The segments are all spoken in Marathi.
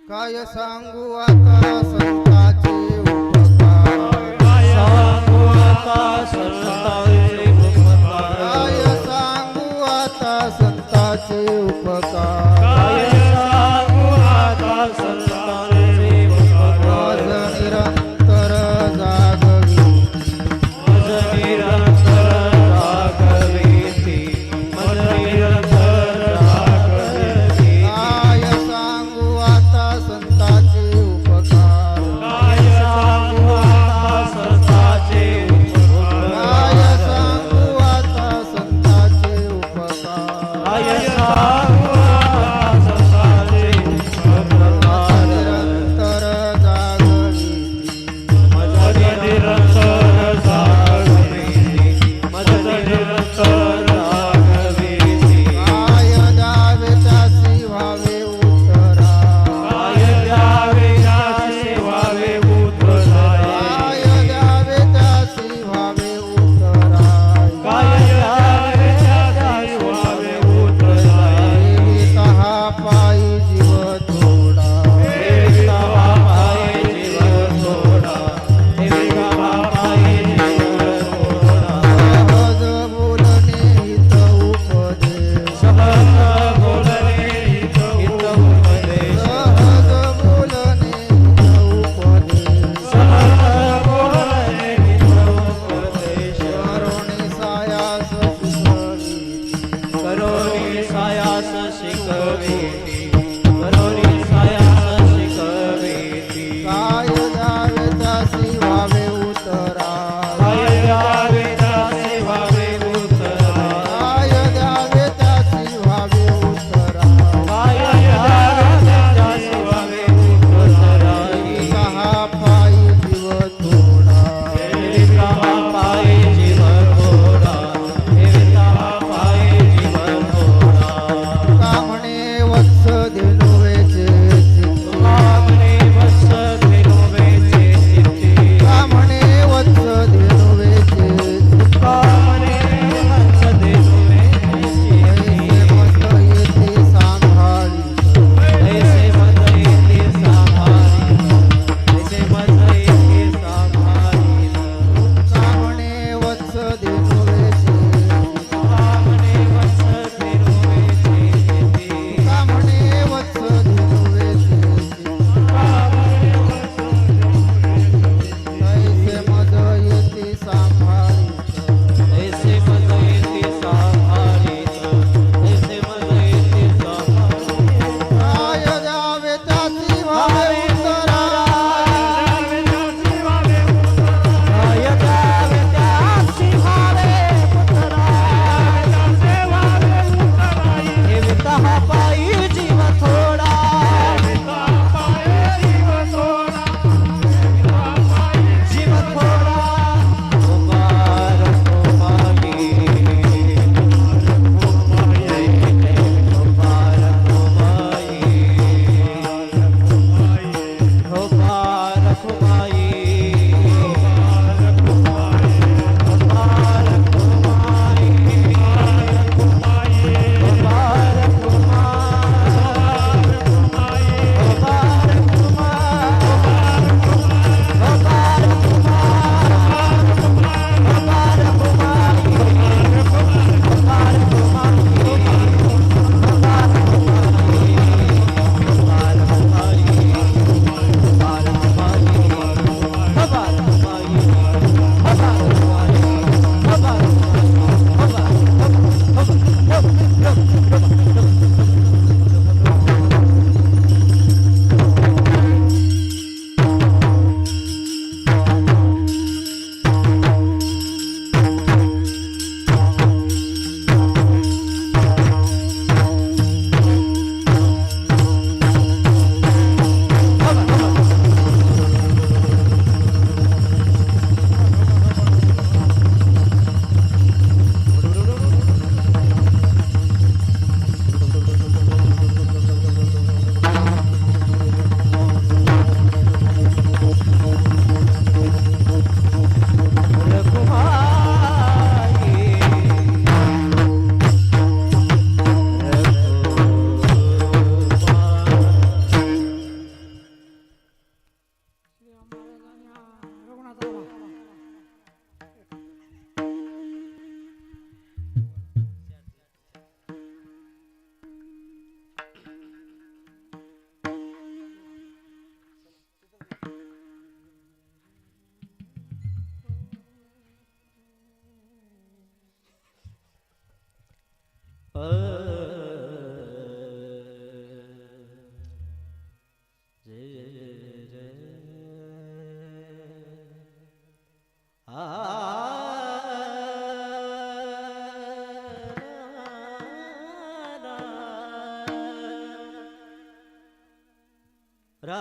काय सांगू आता संतांचे उपकार, काय सांगू आता संतांचे उपकार, काय सांगू आता संतांचे उपकार, काय सांगू आता संतांचे उपकार. मज निरंतर जागवी, मज निरंतर जागविती, मज निरंतर जागविती. काय सांगू आता संतांचे उपकार, काय सांगू आता संतांचे उपकार, काय सांगू आता संतांचे उपकार, काय सांगू आता संतांचे उपकार. निरंतर जागवी, मज निरंतर जागविती, मज निरंतर जागविती. काय द्यावे त्यासी व्हावे उतरा, काय द्यावे त्यासी व्हावे उतराय, काय द्यावे त्यासी व्हावे उतरा, काय द्यावे त्यासी व्हावे उतराय. देवी तहा पायी जीव थोडा, देविका बापाई जीव थोडा, देविका बापाई जीव थोडा. सहज बोलणे हित उपदेश, सहज बोलणे हित उपदेश, सहज बोलणे हित उपदेश, सहज बोलणे हित उपदेश. करुणी सायास शिकवी, करोनी सायास शिकविती, करोनी सायास शिकविती. काय द्यावे त्यासी व्हावे उतरा, काय द्यावे त्यासी व्हावे उतराय, काय द्यावे त्यासी व्हावे उतरा, काय द्यावे त्यासी व्हावे उतराय. सहा पायी जीव थोडा, देविका बापाई जीव थोडा, देविका बापाई जीव थोडा. का म्हणे वत्स काय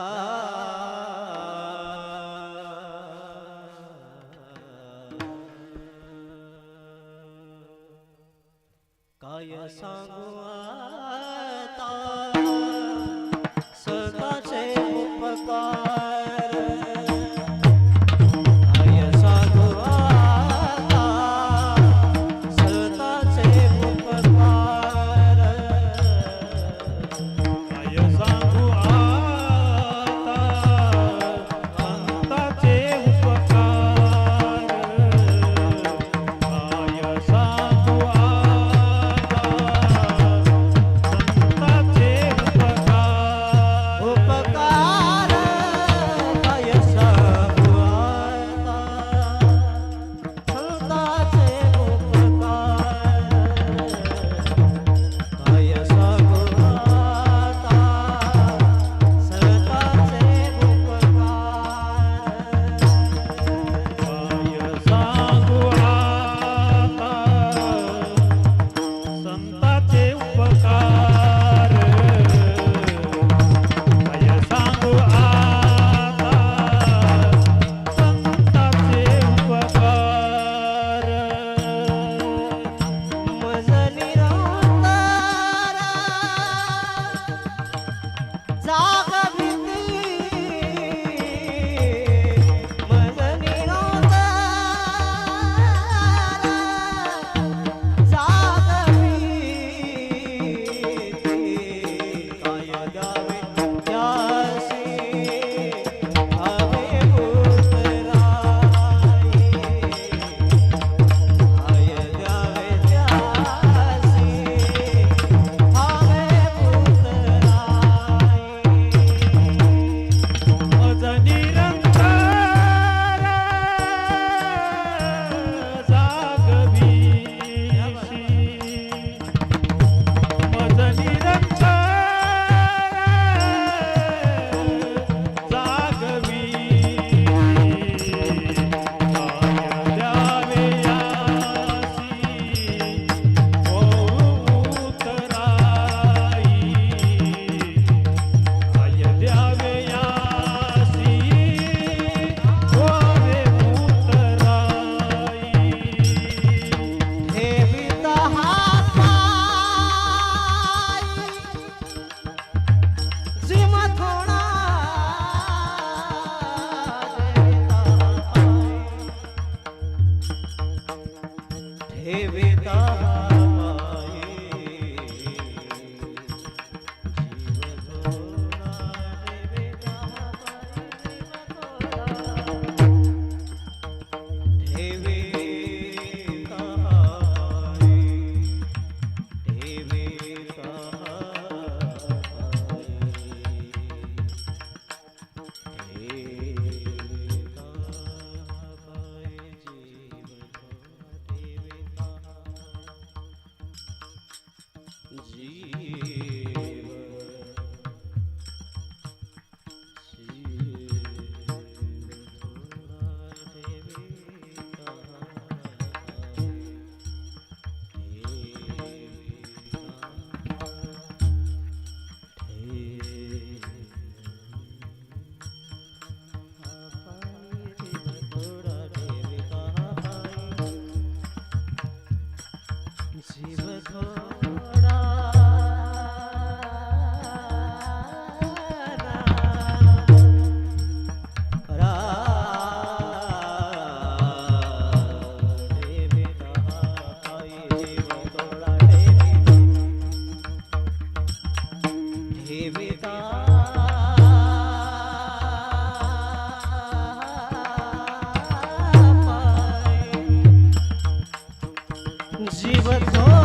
सांगू आता स्वतःचे उपकार काय सांगू आता स्वतःचे उपकार काय सांगू आता अंताचे उपकार काय सांगू आता संताचे उपकार उपकार काय सांगू आता स्वतःचे उपकार काय सांगू आता स्वतःचे उपकार काय सांगू आता संताचे उपकार मज निरंतर जागविती मज निरंतर जागविती काय द्यावे त्यासी हवे उतराई काय द्यावे त्यासी हवे उतराई मज निरंतर जागविशी मज निरंतर जागवी काय द्यावे यासी उतराई काय द्यावे यासी होवे उतराई ठेविता हाताई जिम थोडा ठेविता जीव थोडा जीव थोडा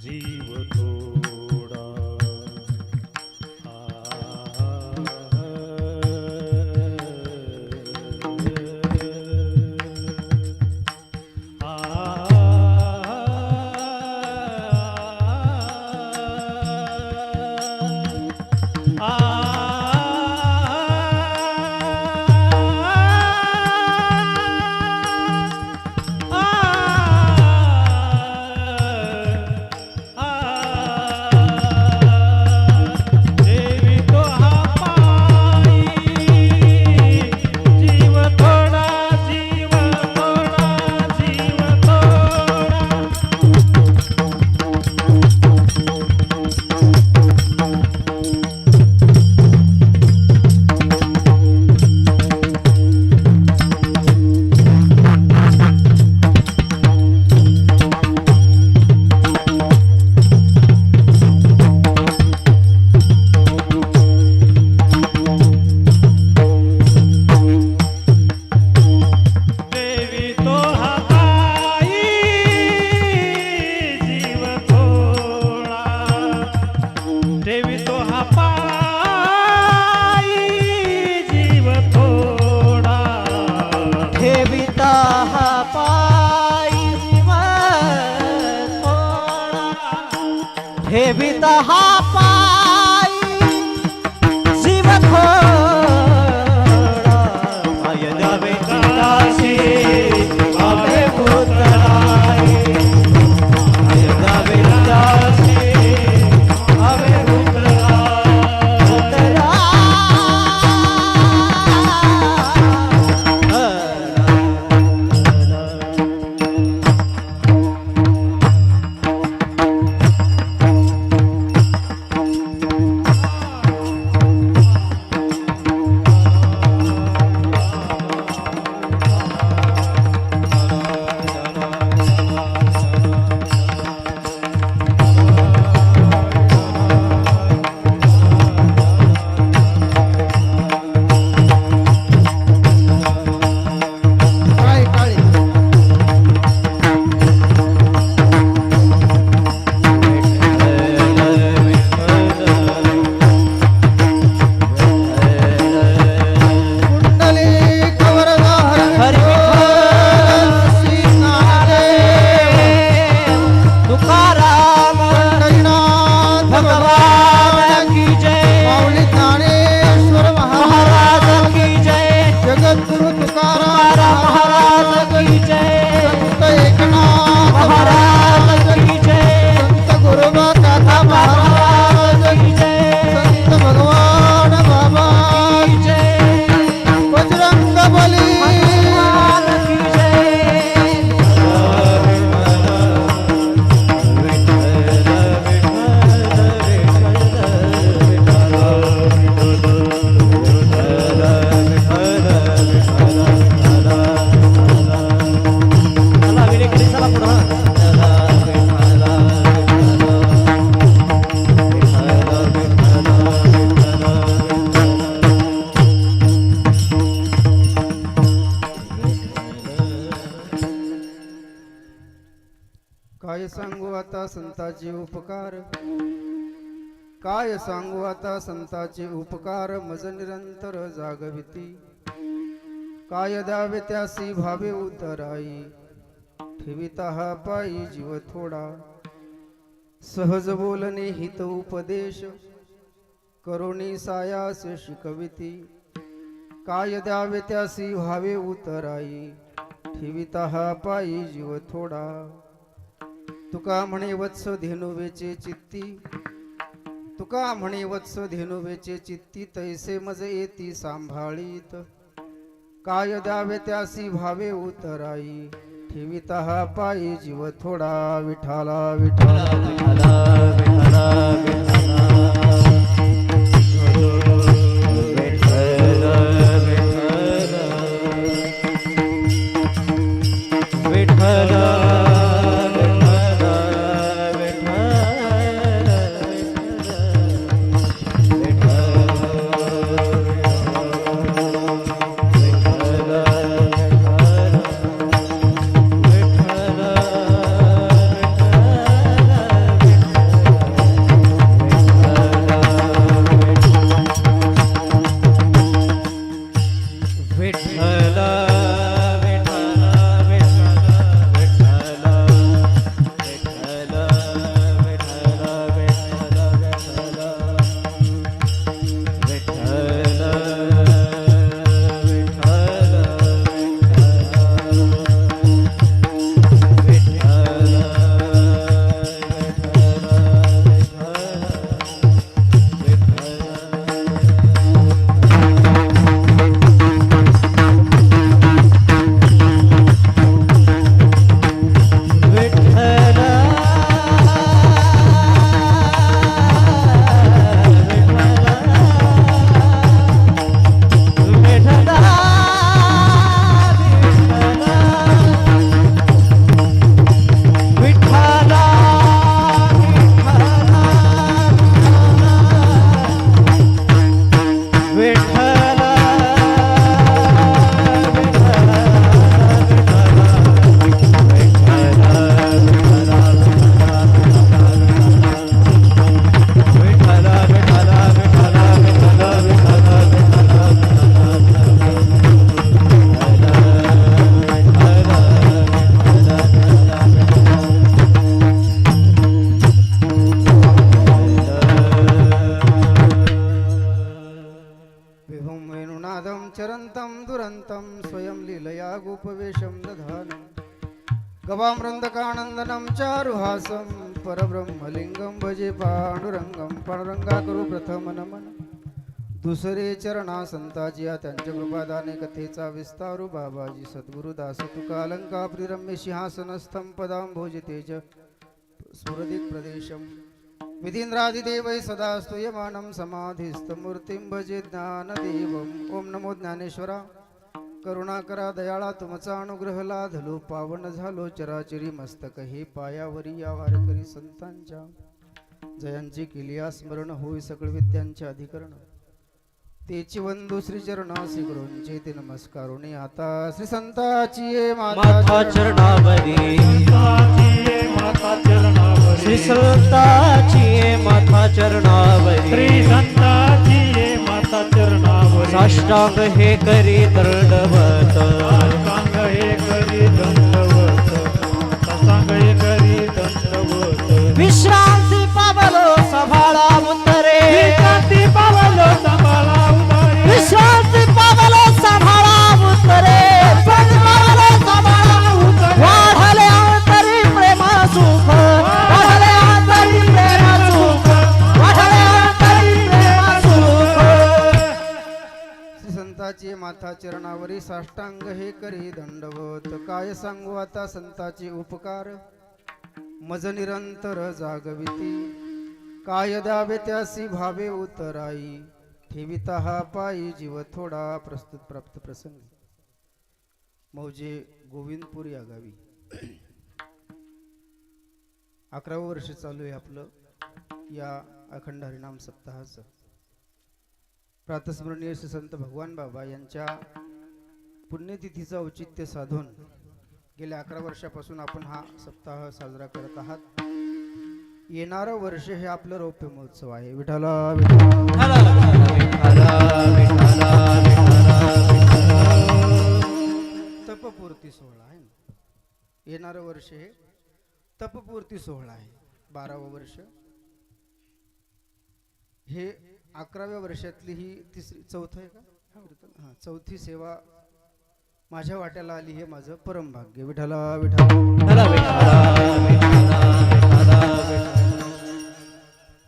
जीव थोडा देवी तो हा पायी जीव थोडा जीव थोडा जीव थोडा देवी तो हा पायी जीव थोडा देवी तो हा पायी जीव थोडा ठेविता हा पायी जीव थोडा ठेविता हा पायी जीव थोडा पाय द्यावे दासी आवे उतराई पाय द्यावे दासी आवे काळी काळी कुंडली कवरदार हरी सीनारे तुकाराम पंढरीनाथ भगवान की जय माऊली ज्ञानेश्वर महाराज महाराज की जय जगद्गुरु तुकाराम महाराज की जय संत एकनाथ महाराज की जय संत गुरुमाता महाराज की जय संत भगवान बाबा की जय बजरंग बली भगवान की जय चला विरेकरी चला पुढं काय सांगू आता संतांचे उपकार काय सांगू आता संतांचे उपकार मज निरंतर जागविती काय द्यावे त्यासी भावे उतराई ठेविता हा पायी जीव थोडा सहज बोलणे हित उपदेश करुणी सायास शिकविती काय द्यावे त्यासी भावे उतराई ठेविता हा पायी जीव थोडा तुका म्हणे वत्स धेनुवेचे चित्ती तुका म्हणे वत्स धेनुवेचे चित्ती तैसे मज येती सांभाळीत काय द्यावे त्यासी भावे उतराई ठेविता हा पायी जीव थोडा विठाला विठाला चरन्तं दुरन्तं स्वयं लीलया गोपवेशं दधानं गवामृन्दकानन्दनं चारुहासं परब्रह्मलिङ्गं भजे पांडुरंगं पांडुरंगा करू प्रथम नमन दुसरे चरणा संताजी त्यांच्या कृपादाने कथेचा विस्तारू बाबाजी सद्गुरुदास तुका अलंका प्रिरम्य सिंहासनस्थं पदां भोज तेज स्फुरदिक् प्रदेशं विधीन्द्रादिदेवै सदा स्तूयमानं समाधिस्थमूर्तिं भजे ज्ञानदेवम् ओम नमो ज्ञानेश्वरा करुणाकरा दयाळा तुमचा अनुग्रह लाधलो पावन झालो चराचरी मस्तक हे पायावरी या वारकरी संतांच्या जयांची केलिया स्मरण होई सकळ विद्यांचे अधिकरण तेची वंदू श्री चरणासी गुरूंचे ते नमस्कारुणी आता श्री संताची ये माता चरणावरी माता चरणावरी श्री संताची ये माता चरणावरी श्री संताची ये माता चरणावरी साष्टांग हे करी दंडवत साष्टांग हे करी दंडवत साष्टांग हे करी दंडवत विश्रांती पावलो सभाळा उतरे विश्रांती पावलो सांभाळा उतारे विश्रांती पावलो सभाळा उतरे पावलो सभाळा उतरे वाढले अंतरी प्रेम सुख वाढले अंतरी प्रेम सुख वाढले अंतरी प्रेम सुख श्री संताची माता चरणावरी साष्टांग हे करी दंडवत काय सांगू आता संताची उपकार मज निरंतर जागविती काय द्यावे त्यासी भावे उतराई ठेविता हा पायी जीव थोडा प्रस्तुत प्राप्त प्रसंगी मौजे गोविंदपूर या गावी 11वं वर्ष चालू आहे आपलं या अखंड हरिनाम सप्ताहाचं प्रातस्मरणीय श्री संत भगवान बाबा यांच्या पुण्यतिथीचं औचित्य साधून गेल्या 11 वर्षापासून आपण हा सप्ताह साजरा करत आहात येणारं वर्ष हे आपलं रौप्य महोत्सव आहे विठाला तपपूर्ती सोहळा आहे येणारं वर्ष हे तपपूर्ती सोहळा आहे 12वं वर्ष हे 11व्या वर्षातली ही चौथं आहे का हा चौथी सेवा माझ्या वाट्याला आली हे माझं परम भाग्य विठाला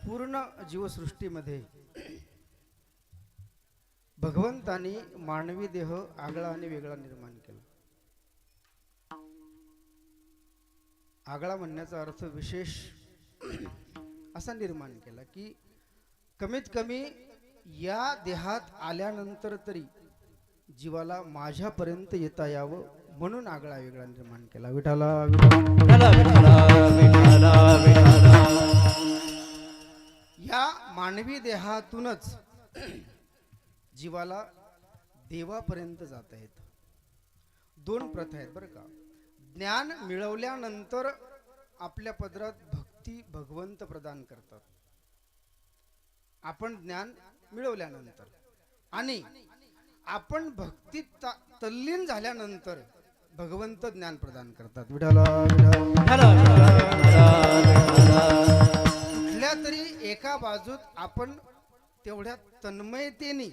पूर्ण जीवसृष्टीमध्ये भगवंतानी मानवी देह आगळा आणि वेगळा निर्माण केला आगळा म्हणण्याचा अर्थ विशेष असा निर्माण केला की कमीत कमी या देहात आल्यानंतर तरी जीवाला माझ्यापर्यंत येता यावं म्हणून आगळा वेगळा निर्माण केला विठाला या मानवी देहातूनच जीवाला देवापर्यंत जाता येतं 2 प्रथा आहेत बरं का ज्ञान मिळवल्यानंतर आपल्या पदरात भक्ती भगवंत प्रदान करतात आपण ज्ञान मिळवल्यानंतर आणि आपण भक्तीत तल्लीन झाल्यानंतर भगवंत ज्ञान प्रदान करतात विठाला कुठल्या तरी एका बाजूत आपण तेवढ्या तन्मयतेने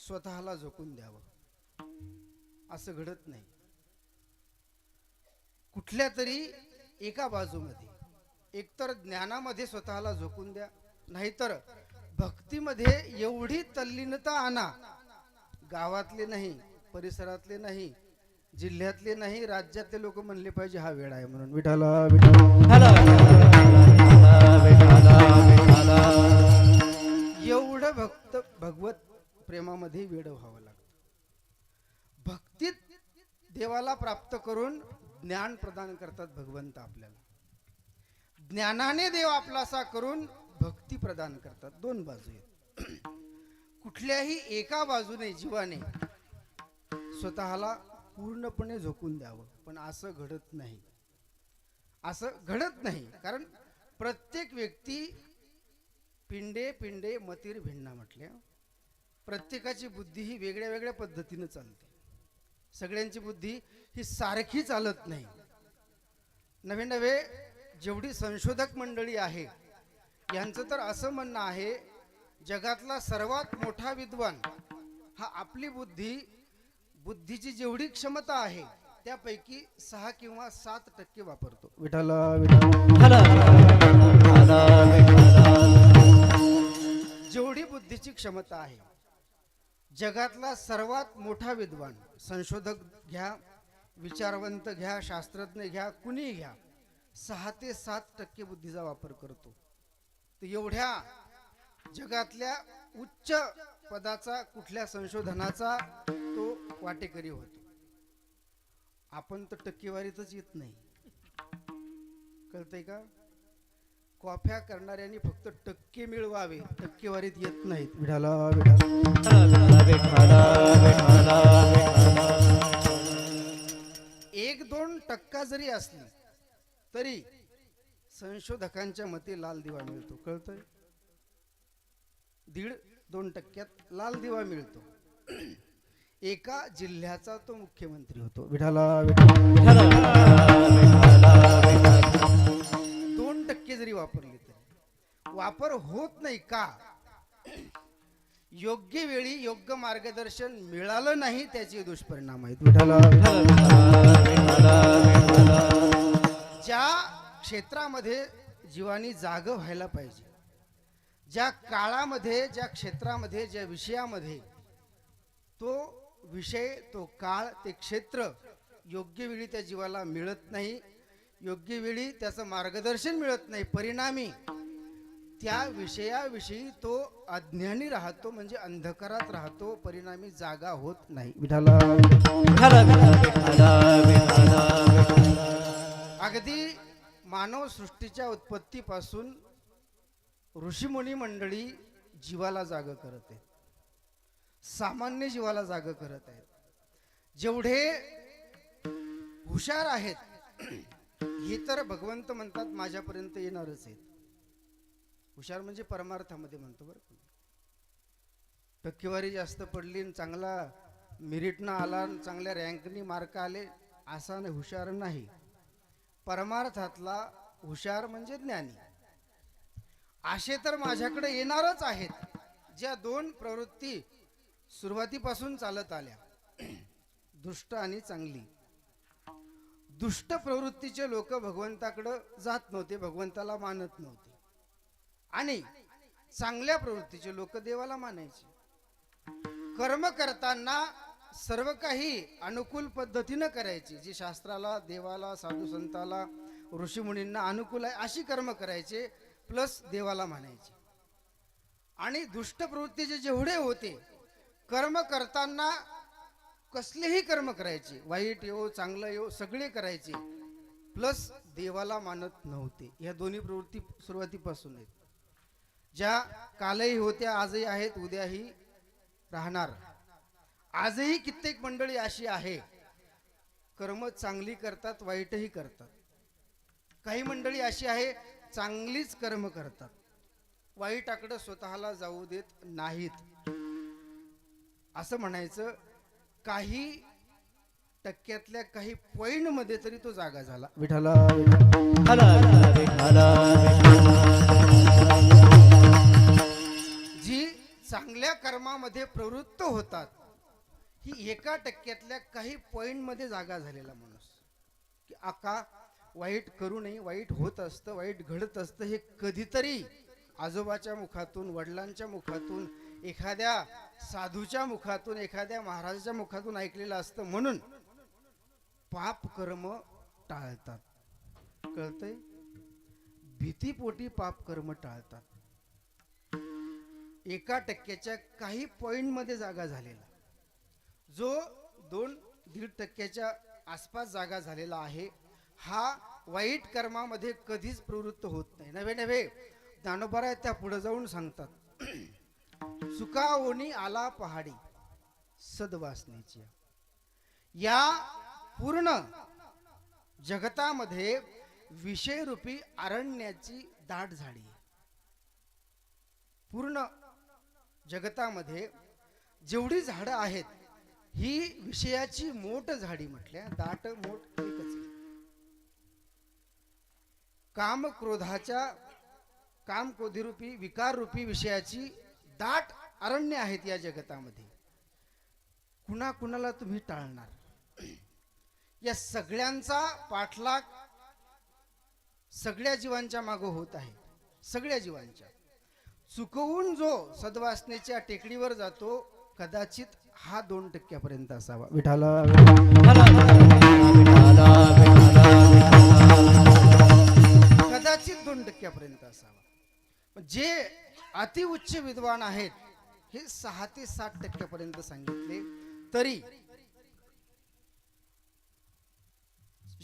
स्वतःला झोकून द्यावं असं घडत नाही कुठल्या तरी एका बाजूमध्ये एकतर ज्ञानामध्ये स्वतःला झोकून द्या नाहीतर भक्तीमध्ये एवढी तल्लीनता आणा गावातले नाही परिसरातले नाही जिल्ह्यातले नाही राज्यातले लोक म्हणले पाहिजे हा वेळ आहे म्हणून विठाला एवढं भगवत प्रेमामध्ये वेड व्हावं लागतं भक्तीत देवाला प्राप्त करून ज्ञान प्रदान करतात भगवंत आपल्याला ज्ञानाने देव आपलासा करून भक्ती प्रदान करतात 2 बाजू आहेत कुठल्याही एका बाजूने जीवाने स्वतःला पूर्णपणे झोकून द्यावं पण असं घडत नाही कारण प्रत्येक व्यक्ती पिंडे पिंडे मतीर भिन्ना म्हटल्या प्रत्येकाची बुद्धी ही वेगळ्या वेगळ्या पद्धतीने चालते सगळ्यांची बुद्धी ही सारखी चालत नाही नवे नवे जेवढी संशोधक मंडळी आहे यांचं तर असं म्हणणं आहे जगातला सर्वात मोठा विद्वान हा आपली बुद्धीची जेवढी क्षमता आहे त्यापैकी 6 किंवा 7% वापरतो. विठाला विठाला जेवढी बुद्धीची क्षमता आहे, जगातला सर्वात मोठा विद्वान, संशोधक घ्या, विचारवंत घ्या, शास्त्रज्ञ घ्या, कुणी घ्या, 6 ते 7% बुद्धीचा वापर करतो. तर एवढ्या जगातल्या उच्च पदाचा कुठल्या संशोधनाचा तो वाटेकरी होतो. आपण तर टक्केवारीतच येत नाही. कळतंय का? कॉफ्या करणाऱ्यांनी फक्त टक्के मिळवावे, टक्केवारीत येत नाहीत. विठाला विठाला 1-2% जरी असली तरी संशोधकांच्या मते लाल दिवा मिळतो. कळतंय? 1.5-2% लाल दिवा मिळतो. एका जिल्ह्याचा तो मुख्यमंत्री होतो. विठाला 2% जरी वापरली तरी वापर होत नाही का? योग्य वेळी योग्य मार्गदर्शन मिळालं नाही, त्याचे दुष्परिणाम आहेत. विठाला ज्या क्षेत्रामध्ये जीवानी जाग व्हायला पाहिजे, ज्या काळामध्ये, ज्या क्षेत्रामध्ये, ज्या विषयामध्ये तो विषय, तो काळ, ते क्षेत्र योग्य वेळी त्या जीवाला मिळत नाही, योग्य वेळी त्याचं मार्गदर्शन मिळत नाही, परिणामी त्या विषयाविषयी तो अज्ञानी राहतो, म्हणजे अंधकारात राहतो, परिणामी जागा होत नाही. विठाला अगदी मानव सृष्टीच्या उत्पत्तीपासून ऋषीमुनी मंडळी जीवाला जाग करत आहेत, सामान्य जीवाला जाग करत आहेत. जेवढे हुशार आहेत हे तर भगवंत म्हणतात माझ्यापर्यंत येणारच आहेत. हुशार म्हणजे परमार्थामध्ये म्हणतो बरं का. टक्केवारी जास्त पडली, चांगला मेरिटनं आला, चांगल्या रँकनी मार्क आले, असा नाही हुशार नाही. परमार्थातला हुशार म्हणजे ज्ञानी. असे तर माझ्याकडे येणारच आहेत. ज्या 2 प्रवृत्ती सुरुवातीपासून चालत आल्या, दुष्ट आणि चांगली. दुष्ट प्रवृत्तीचे लोक भगवंताकडे जात नव्हते, भगवंताला मानत नव्हते, आणि चांगल्या प्रवृत्तीचे लोक देवाला मानायचे. कर्म करताना सर्व काही अनुकूल पद्धतीनं करायचे, जे शास्त्राला, देवाला, साधू संताला, ऋषीमुनींना अनुकूल आहे अशी कर्म करायचे, प्लस देवाला मानायचे. आणि दुष्ट प्रवृत्तीचे जेवढे होते, कर्म करताना कसलेही कर्म करायचे, वाईट येऊ चांगलं येऊ सगळे करायचे, प्लस देवाला मानत नव्हते. या दोन्ही प्रवृत्ती सुरुवातीपासून आहेत, ज्या कालही होत्या, आजही आहेत, उद्याही राहणार. आजही कित्येक मंडळी अशी आहे, कर्म चांगली करतात, वाईटही करतात. काही मंडळी अशी आहे, चांगलीच कर्म करतात, वाईटाकडे स्वतःला जाऊ देत नाहीत. असं म्हणायचं, काही टक्क्यातल्या काही पॉइंट मध्ये तरी तो जागा झाला. विठाला जी चांगल्या कर्मामध्ये प्रवृत्त होतात, ही 1% काही पॉइंट मध्ये जागा झालेला माणूस, की आका वाईट करू नये, वाईट होत असतं, वाईट घडत असतं, हे कधीतरी आजोबाच्या मुखातून, वडिलांच्या मुखातून, एखाद्या साधूच्या मुखातून, एखाद्या महाराजाच्या मुखातून ऐकलेलं असतं, म्हणून पाप कर्म टाळतात. कळतंय? भीतीपोटी पाप कर्म टाळतात. 1% काही पॉइंट मध्ये जागा झालेला, जो 2-1.5% आसपास जागा झालेला आहे, हा वाईट कर्मामध्ये कधीच प्रवृत्त होत नाही. नव्हे नव्हे ज्ञानोबा त्या पुढे जाऊन सांगतात, चुकावणी आला पहाडी सद्वासनेची. या पूर्ण जगतामध्ये विषयरूपी अरण्याची दाट झाडी आहे. पूर्ण जगतामध्ये जेवढी झाडं आहेत, ही विषयाची मोठ झाडी म्हटल्या, दाट मोठ एकच आहे. काम क्रोधाच्या, काम क्रोधीरूपी, विकाररूपी विषयाची दाट अरण्य आहेत या जगतामध्ये. कुणाकुणाला तुम्ही टाळणार? या सगळ्यांचा पाठलाग सगळ्या जीवांच्या मागं होत आहे. सगळ्या जीवांच्या. चुकवून जो सद्वासनेच्या टेकडीवर जातो कदाचित हा 2% असावा. विठाला कदाचित 2% असावा. जे अतिउच्च विद्वान आहेत हे 6 ते 7% सांगितले, तरी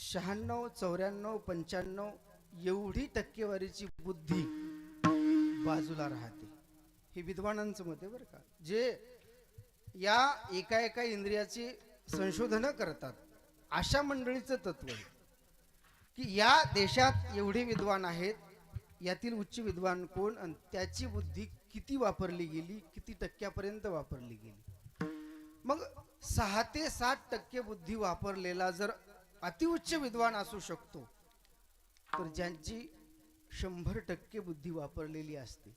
96, 94, 95 एवढी टक्केवारीची बुद्धी बाजूला राहते. हे विद्वानांचं मत आहे बरं का. जे या एका इंद्रियाची संशोधन करतात अशा मंडळीचं तत्व आहे की या देशात एवढे विद्वान आहेत, यातील उच्च विद्वान कोण आणि त्याची बुद्धी किती वापरली गेली, किती टक्क्यापर्यंत वापरली गेली. मग 6 ते 7% बुद्धी वापरलेला जर अतिउच्च विद्वान असू शकतो, तर ज्यांची 100% बुद्धी वापरलेली असते,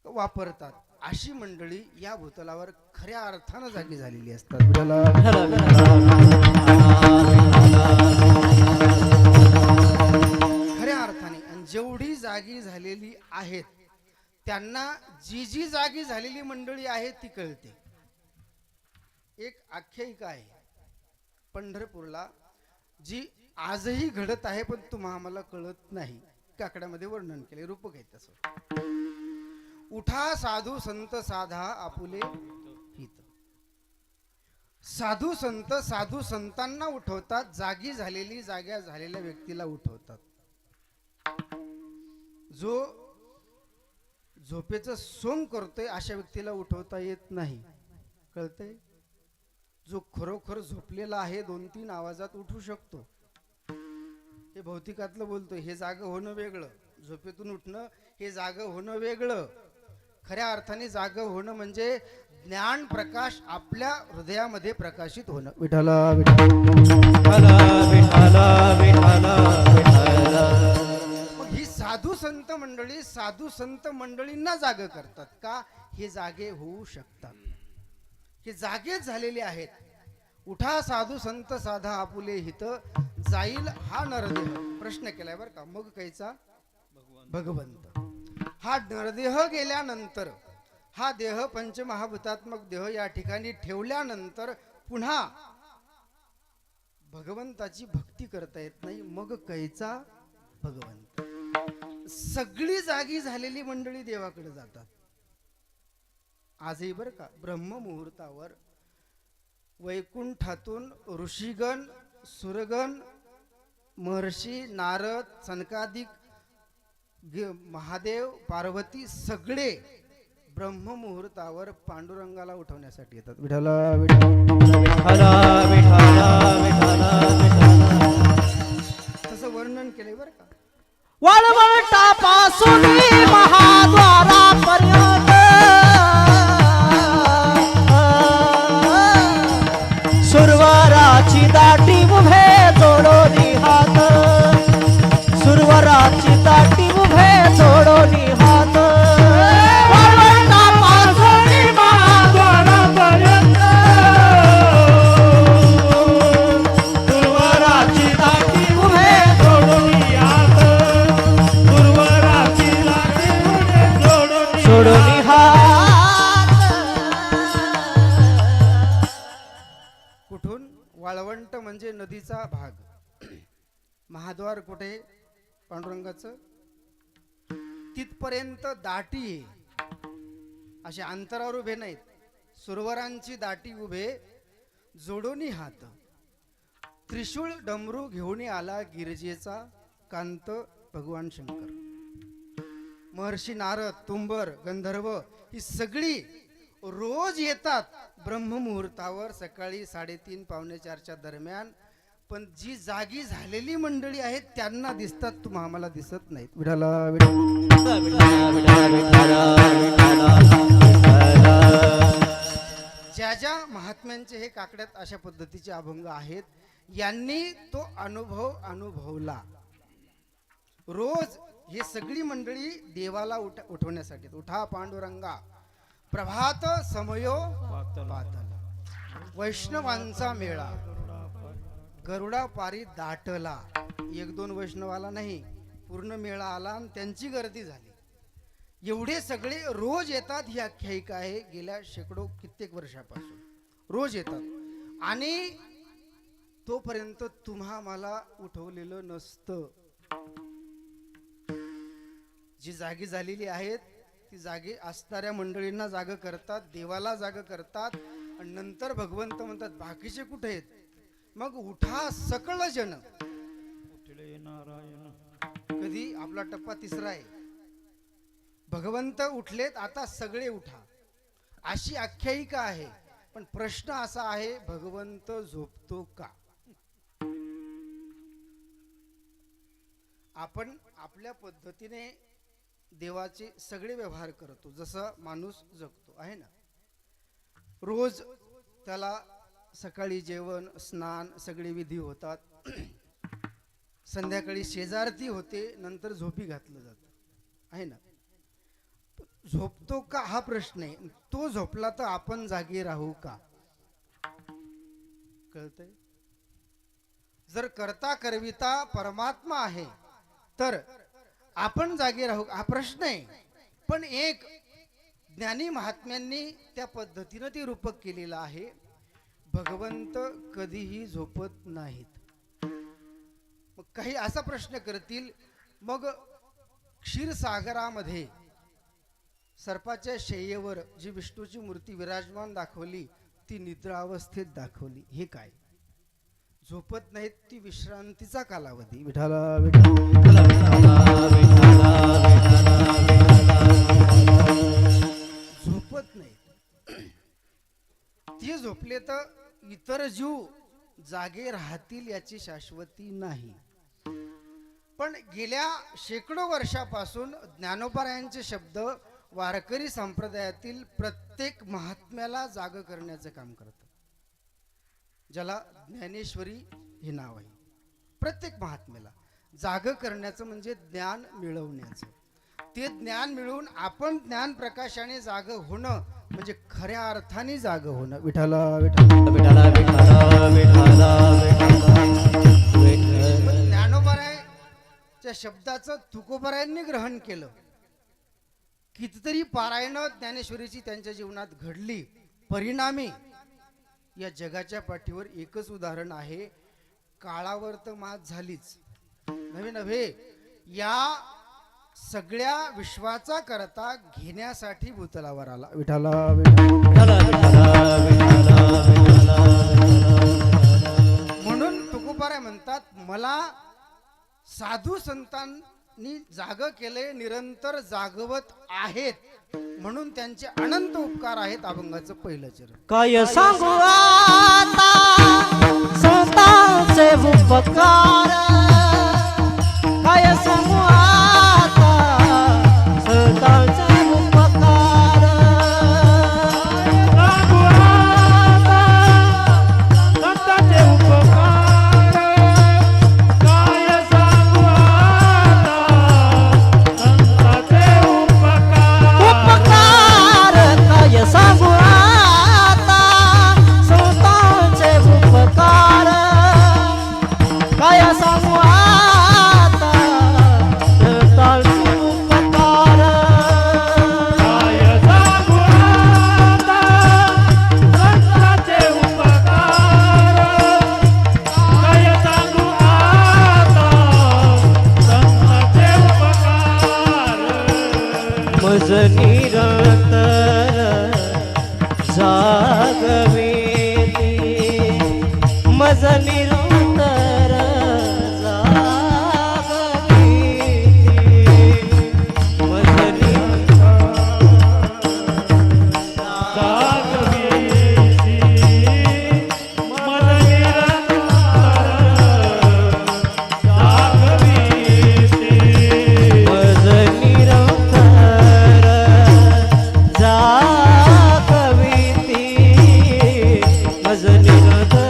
वापरतात अशी मंडळी या भूतलावर खऱ्या अर्थानं जागी झालेली असतात. खऱ्या अर्थाने. आणि जेवढी जागी झालेली आहेत त्यांना जी जागी झालेली मंडळी आहे ती कळते. एक आख्यायिका आहे पंढरपूरला जी आजही घडत आहे, पण तुम्हाला आम्हाला कळत नाही. काकड्यामध्ये वर्णन केले, रूपक आहे तसं. उठा साधू संत साधा आपुले हित. साधू संतांना उठवतात, जागी झालेली जाग्या झालेल्या व्यक्तीला उठवतात. जो झोपेचं सोंग करतोय अशा व्यक्तीला उठवता येत नाही. कळतंय? जो खरोखर झोपलेला आहे 2-3 आवाजात उठू शकतो. हे भौतिकातलं बोलतोय. हे जागं होणं वेगळं, झोपेतून उठणं हे जागं होणं वेगळं. खऱ्या अर्थाने जागं होणं म्हणजे ज्ञान प्रकाश आपल्या हृदयामध्ये प्रकाशित होणं. विठाला मग ही साधू संत मंडळींना जाग करतात का? हे जागे होऊ शकतात. हे जागेच झालेले आहेत. उठा साधू संत साधा आपुले हित, जाईल हा नरदेह. प्रश्न केलाय बरं का. मग कायचा भगवंत. हा नरदेह गेल्यानंतर हा देह पंचमहाभूतात्मक देह या ठिकाणी ठेवल्यानंतर पुन्हा भगवंताची भक्ती करता येत नाही. मग कैचा भगवंत. सगळी जागी झालेली मंडळी देवाकडे जातात आजही बरं का. ब्रह्म मुहूर्तावर वैकुंठातून ऋषीगण, सुरगण, महर्षी नारद, सनकादिक, महादेव, पार्वती सगळे ब्रह्म मुहूर्तावर पांडुरंगाला उठवण्यासाठी येतात. तसं वर्णन केलंय बरं का. वाळवंटापासून महाद्वारापर्यंत सुरवराची दाटी उभे जोडोनी हात, सुरवराची दाटी उभे जोडोनी हात. वाळवंटापासून महाद्वारापर्यंत सुरवराची दाटी उभे जोडोनी हात, सुरवराची दाटी उभे जोडोनी हात. कुठून? वाळवंट म्हणजे नदीचा भाग. महाद्वार कुठे? पांडुरंगाचं. तिथपर्यंत दाटी आहे. असे अंतरावर उभे नाहीत. सुरवरांची दाटी उभे जोडोनी हात. त्रिशूळ डमरू घेऊन आला गिरजेचा कांत भगवान शंकर. महर्षी नारद, तुंबर, गंधर्व ही सगळी रोज येतात ब्रह्म मुहूर्तावर सकाळी 3:30 पावणे 4च्या दरम्यान. पण जी जागी झालेली मंडळी आहेत त्यांना दिसतात, तुम्हा आम्हाला दिसत नाहीत. विठाला ज्या ज्या महात्म्यांचे हे काकड्यात अशा पद्धतीचे अभंग आहेत, यांनी तो अनुभव अनुभवला. रोज हे सगळी मंडळी देवाला उठवण्यासाठी. उठा पांडुरंगा प्रभात समयो पातल. वैष्णवांचा मेळा गरुडा पारी दाटला. एक दोन वैष्णवाला नाही, पूर्ण मेळा आला आणि त्यांची गर्दी झाली. एवढे सगळे रोज येतात. ही आख्यायिका आहे गेल्या शेकडो कित्येक वर्षापासून रोज येतात. आणि तोपर्यंत तुम्हा मला उठवलेलं नसतं. जी जागी झालेली आहेत ती जागी असणाऱ्या मंडळींना जाग करतात, देवाला जाग करतात. आणि नंतर भगवंत म्हणतात बाकीचे कुठे आहेत. मग उठा सकळ जन. उठले नारायण. कधी आपला टप्पा तिसरा आहे. भगवंत उठलेत, आता सगळे उठा, अशी आख्यायिका आहे. पण प्रश्न असा आहे, भगवंत झोपतो का? आपण आपल्या पद्धतीने देवाचे सगळे व्यवहार करतो, जसं माणूस जगतो आहे ना. रोज त्याला सकाळी जेवण, स्नान, सगळे विधी होतात. संध्याकाळी शेजारती होते, नंतर झोपी घातलं जातं आहे ना. झोपतो का हा प्रश्न आहे. तो झोपला तर आपण जागे राहू का? कळतंय? जर करता करविता परमात्मा आहे तर आपण जागे राहू हा प्रश्न आहे. पण एक ज्ञानी महात्म्यांनी त्या पद्धतीनं ते रूपक केलेलं आहे. भगवंत कधीही झोपत नाहीत. मग काही असा प्रश्न करतील, मग क्षीरसागरामध्ये सर्पाच्या शय्येवर जी विष्णूची मूर्ती विराजमान दाखवली ती निद्रावस्थेत दाखवली. हे काय? झोपत नाहीत, ती विश्रांतीचा कालावधी. विठाला झोपत नाहीत. ते झोपले तर इतर जीव जागे राहतील याची शाश्वती नाही. पण गेल्या शेकडो वर्षापासून ज्ञानोबारायांचे शब्द वारकरी संप्रदायातील प्रत्येक महात्म्याला जाग करण्याचं काम करतात. ज्याला ज्ञानेश्वरी हे नाव आहे. प्रत्येक महात्म्याला जाग करण्याचं म्हणजे ज्ञान मिळवण्याचं. ते ज्ञान मिळवून आपण ज्ञान प्रकाशाने जाग होणं म्हणजे खऱ्या अर्थाने जाग होणं. विठाला विठाला ज्ञानोबारायच्या शब्दाचं तुकोबारायांनी ग्रहण केलं. कितीतरी पारायण ज्ञानेश्वरीची त्यांच्या जीवनात घडली. परिणामी या जगाच्या पाठीवर एकच उदाहरण आहे. काळावर तर मात झालीच, नव्हे नव्हे या सगळ्या विश्वाचा करता घेण्यासाठी भूतलावर आला. विठाला म्हणून तुकोबाराय म्हणतात, मला साधू संतांनी जाग केले, निरंतर जागवत आहेत, म्हणून त्यांचे अनंत उपकार आहेत. अभंगाचं पहिलं चरण. काय सांगू आता संतांचे उपकार, काय सांगू आता संतांचे उपकार, सांगू आता संतांचे उपकार, काय सांगू आता संतांचे उपकार. उपकार काय सांगू आता संतांचे उपकार, काय सांगू आता संतांचे उपकार, काय सांगू आता संतांचे उपकार, काय सांगू आता संतांचे उपकार. मज निरंतर जागवेती, मज निरंतर जागवेती, मज जागवेती मन निरंतर जागवेती. मज निरंतर जागवेती, मज निरंतर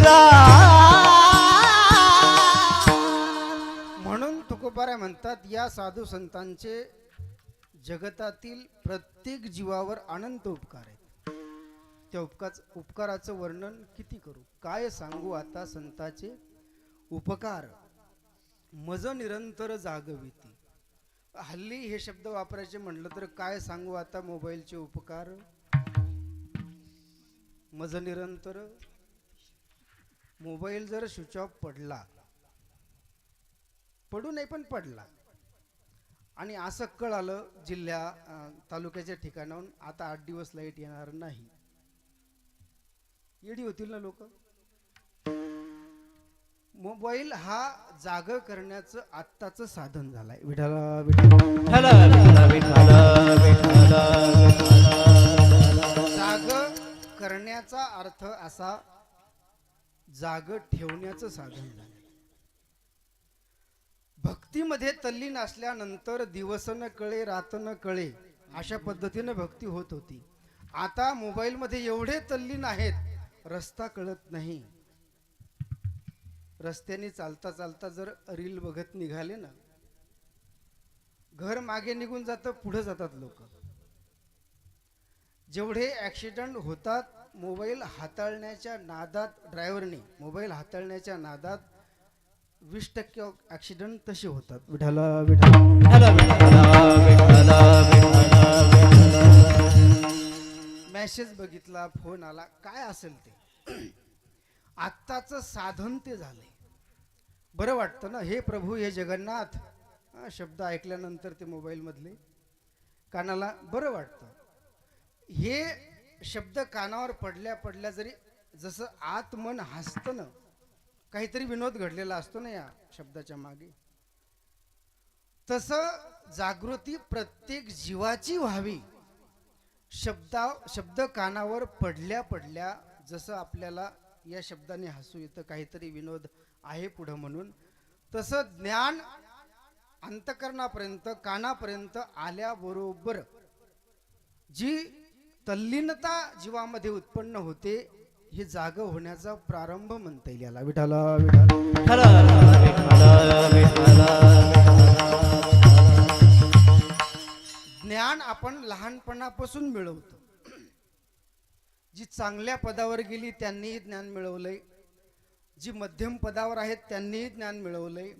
कबीरा. म्हणून तुकोबारा म्हणतात या साधू संतांचे जगतातील प्रत्येक जीवावर अनंत उपकार आहेत. त्या उपकाराचं वर्णन किती करू, काय सांगू आता संताचे उपकार. मज निरंतर जागविती. हल्ली हे शब्द वापरायचे म्हटलं तर काय सांगू आता मोबाईलचे उपकार. मज निरंतर. मोबाईल जर स्विच ऑफ पडला, पडू नाही पण पडला, आणि असं कळालं तालुक्याच्या ठिकाणाहून आता 8 दिवस लाईट येणार नाही, येडी होतील ना लोक. मोबाईल हा जाग करण्याचं आत्ताचं साधन झालंय. विठाला विठाला जाग करण्याचा अर्थ असा जाग ठेवण्याचं साधन झालंय. भक्तीमध्ये तल्लीन असल्यानंतर दिवस न कळे रात न कळे अशा पद्धतीने भक्ती होत होती. आता मोबाईल मध्ये एवढे तल्लीन आहेत, रस्ता कळत नाही. रस्त्याने चालता चालता जर रील बघत निघाले ना, घर मागे निघून जातं, पुढे जातात लोक. जेवढे ऍक्सिडेंट होतात मोबाईल हाताळण्याच्या नादात, ड्रायव्हरने मोबाईल हाताळण्याच्या नादात 20% ऍक्सिडेंट तसे होतात. विठाला मेसेज बघितला, फोन आला, काय असेल ते आत्ताचं साधन ते झालंय. बरं वाटतं ना, हे प्रभू हे जगन्नाथ शब्द ऐकल्यानंतर ते मोबाईल मधले कानाला बरं वाटतं. हे शब्द कानावर पडल्या पडल्या जरी जसं आत मन हसतं ना, काहीतरी विनोद घडलेला असतो ना या शब्दाच्या मागे, तसं जागृती प्रत्येक जीवाची व्हावी. शब्द कानावर पडल्या पडल्या जसं आपल्याला या शब्दाने हसू येतं, काहीतरी विनोद आहे पुढं म्हणून, तसं ज्ञान अंतकरणापर्यंत कानापर्यंत आल्याबरोबर जी तल्लीनता जीवामध्ये उत्पन्न होते, हे जाग होण्याचा प्रारंभ म्हणता येईल याला. विठाला ज्ञान आपण लहानपणापासून मिळवतो. जी चांगल्या पदावर गेली त्यांनीही ज्ञान मिळवलंय, जी मध्यम पदावर आहेत त्यांनीही ज्ञान मिळवलंय,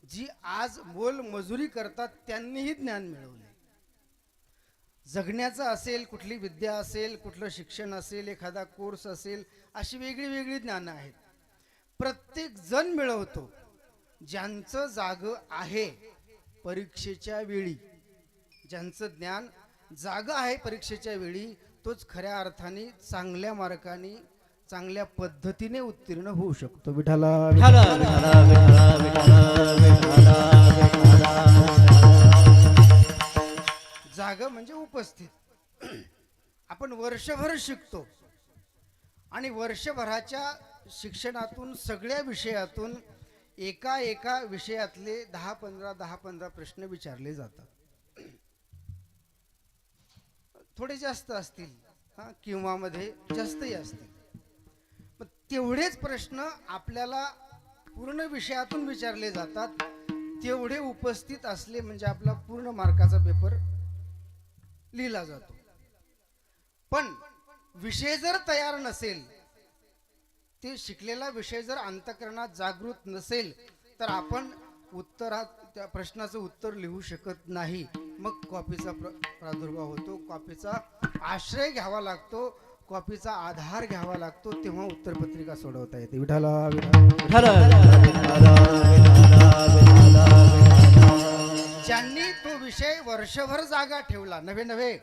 जी आज मोल मजुरी करतात त्यांनीही ज्ञान मिळवलंय. जगण्याचं असेल, कुठली विद्या असेल, कुठलं शिक्षण असेल, एखादा कोर्स असेल, अशी वेगळी वेगळी ज्ञानं आहेत. प्रत्येक जण मिळवतो. ज्यांचं जाग आहे परीक्षेच्या वेळी, ज्यांचं ज्ञान जाग आहे परीक्षेच्या वेळी, तोच खऱ्या अर्थाने चांगल्या मार्गाने चांगल्या पद्धतीने उत्तीर्ण होऊ शकतो. विठाला जाग म्हणजे उपस्थित. आपण वर्षभर शिकतो आणि वर्षभराच्या शिक्षणातून सगळ्या विषयातून एका एका विषयातले 10-15 प्रश्न विचारले जातात. थोडे जास्त असतील किंवा मध्ये जास्तही असतील, पण तेवढेच प्रश्न आपल्याला पूर्ण विषयातून विचारले जातात. तेवढे उपस्थित असले म्हणजे आपला पूर्ण मार्काचा पेपर लिहिला जातो. पण विषय जर तयार नसेल, ते शिकलेला विषय जर अंतःकरणात जागृत नसेल, तर आपण त्या प्रश्नाचं उत्तर लिहू शकत नाही. मग कॉपीचा प्रादुर्भाव होतो, कॉपीचा आश्रय घ्यावा लागतो, कॉपीचा आधार घ्यावा लागतो, तेव्हा उत्तरपत्रिका सोडवता येते. विठाला ज्यांनी तो विषय वर्षभर जागा ठेवला, नवे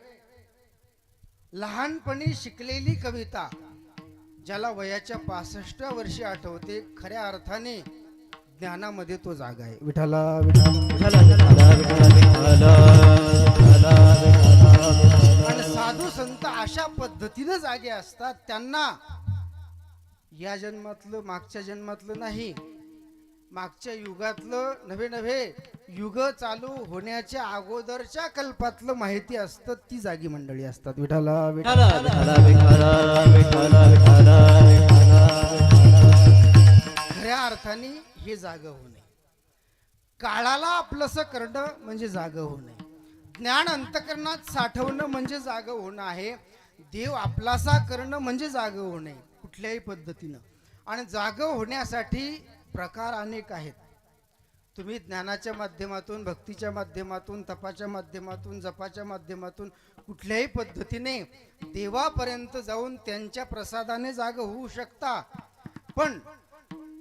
लहानपणी शिकलेली कविता ज्याला वयाच्या 65व्या वर्षी आठवते, खऱ्या अर्थाने ज्ञानामध्ये तो जागा आहे. विठाला आणि साधू संत अशा पद्धतीने जागे असतात. त्यांना या जन्मातलं मागच्या जन्मातलं नाही, मागच्या युगातलं नवे युग चालू होण्याच्या अगोदरच्या कल्पातलं माहिती असतं. ती जागी मंडळी असतात. विठाला अर्थाने हे जाग होणे. काळाला आपलंसं करणं म्हणजे जाग होणे. ज्ञान अंतकरणात साठवणं म्हणजे जाग होणं आहे. देव आपलासा करणं म्हणजे जाग होणे कुठल्याही पद्धतीनं. आणि जाग होण्यासाठी प्रकार अनेक आहेत. तुम्ही ज्ञानाच्या माध्यमातून, भक्तीच्या माध्यमातून, तपाच्या माध्यमातून, जपाच्या माध्यमातून कुठल्याही पद्धतीने देवापर्यंत जाऊन त्यांच्या प्रसादाने जाग होऊ शकता. पण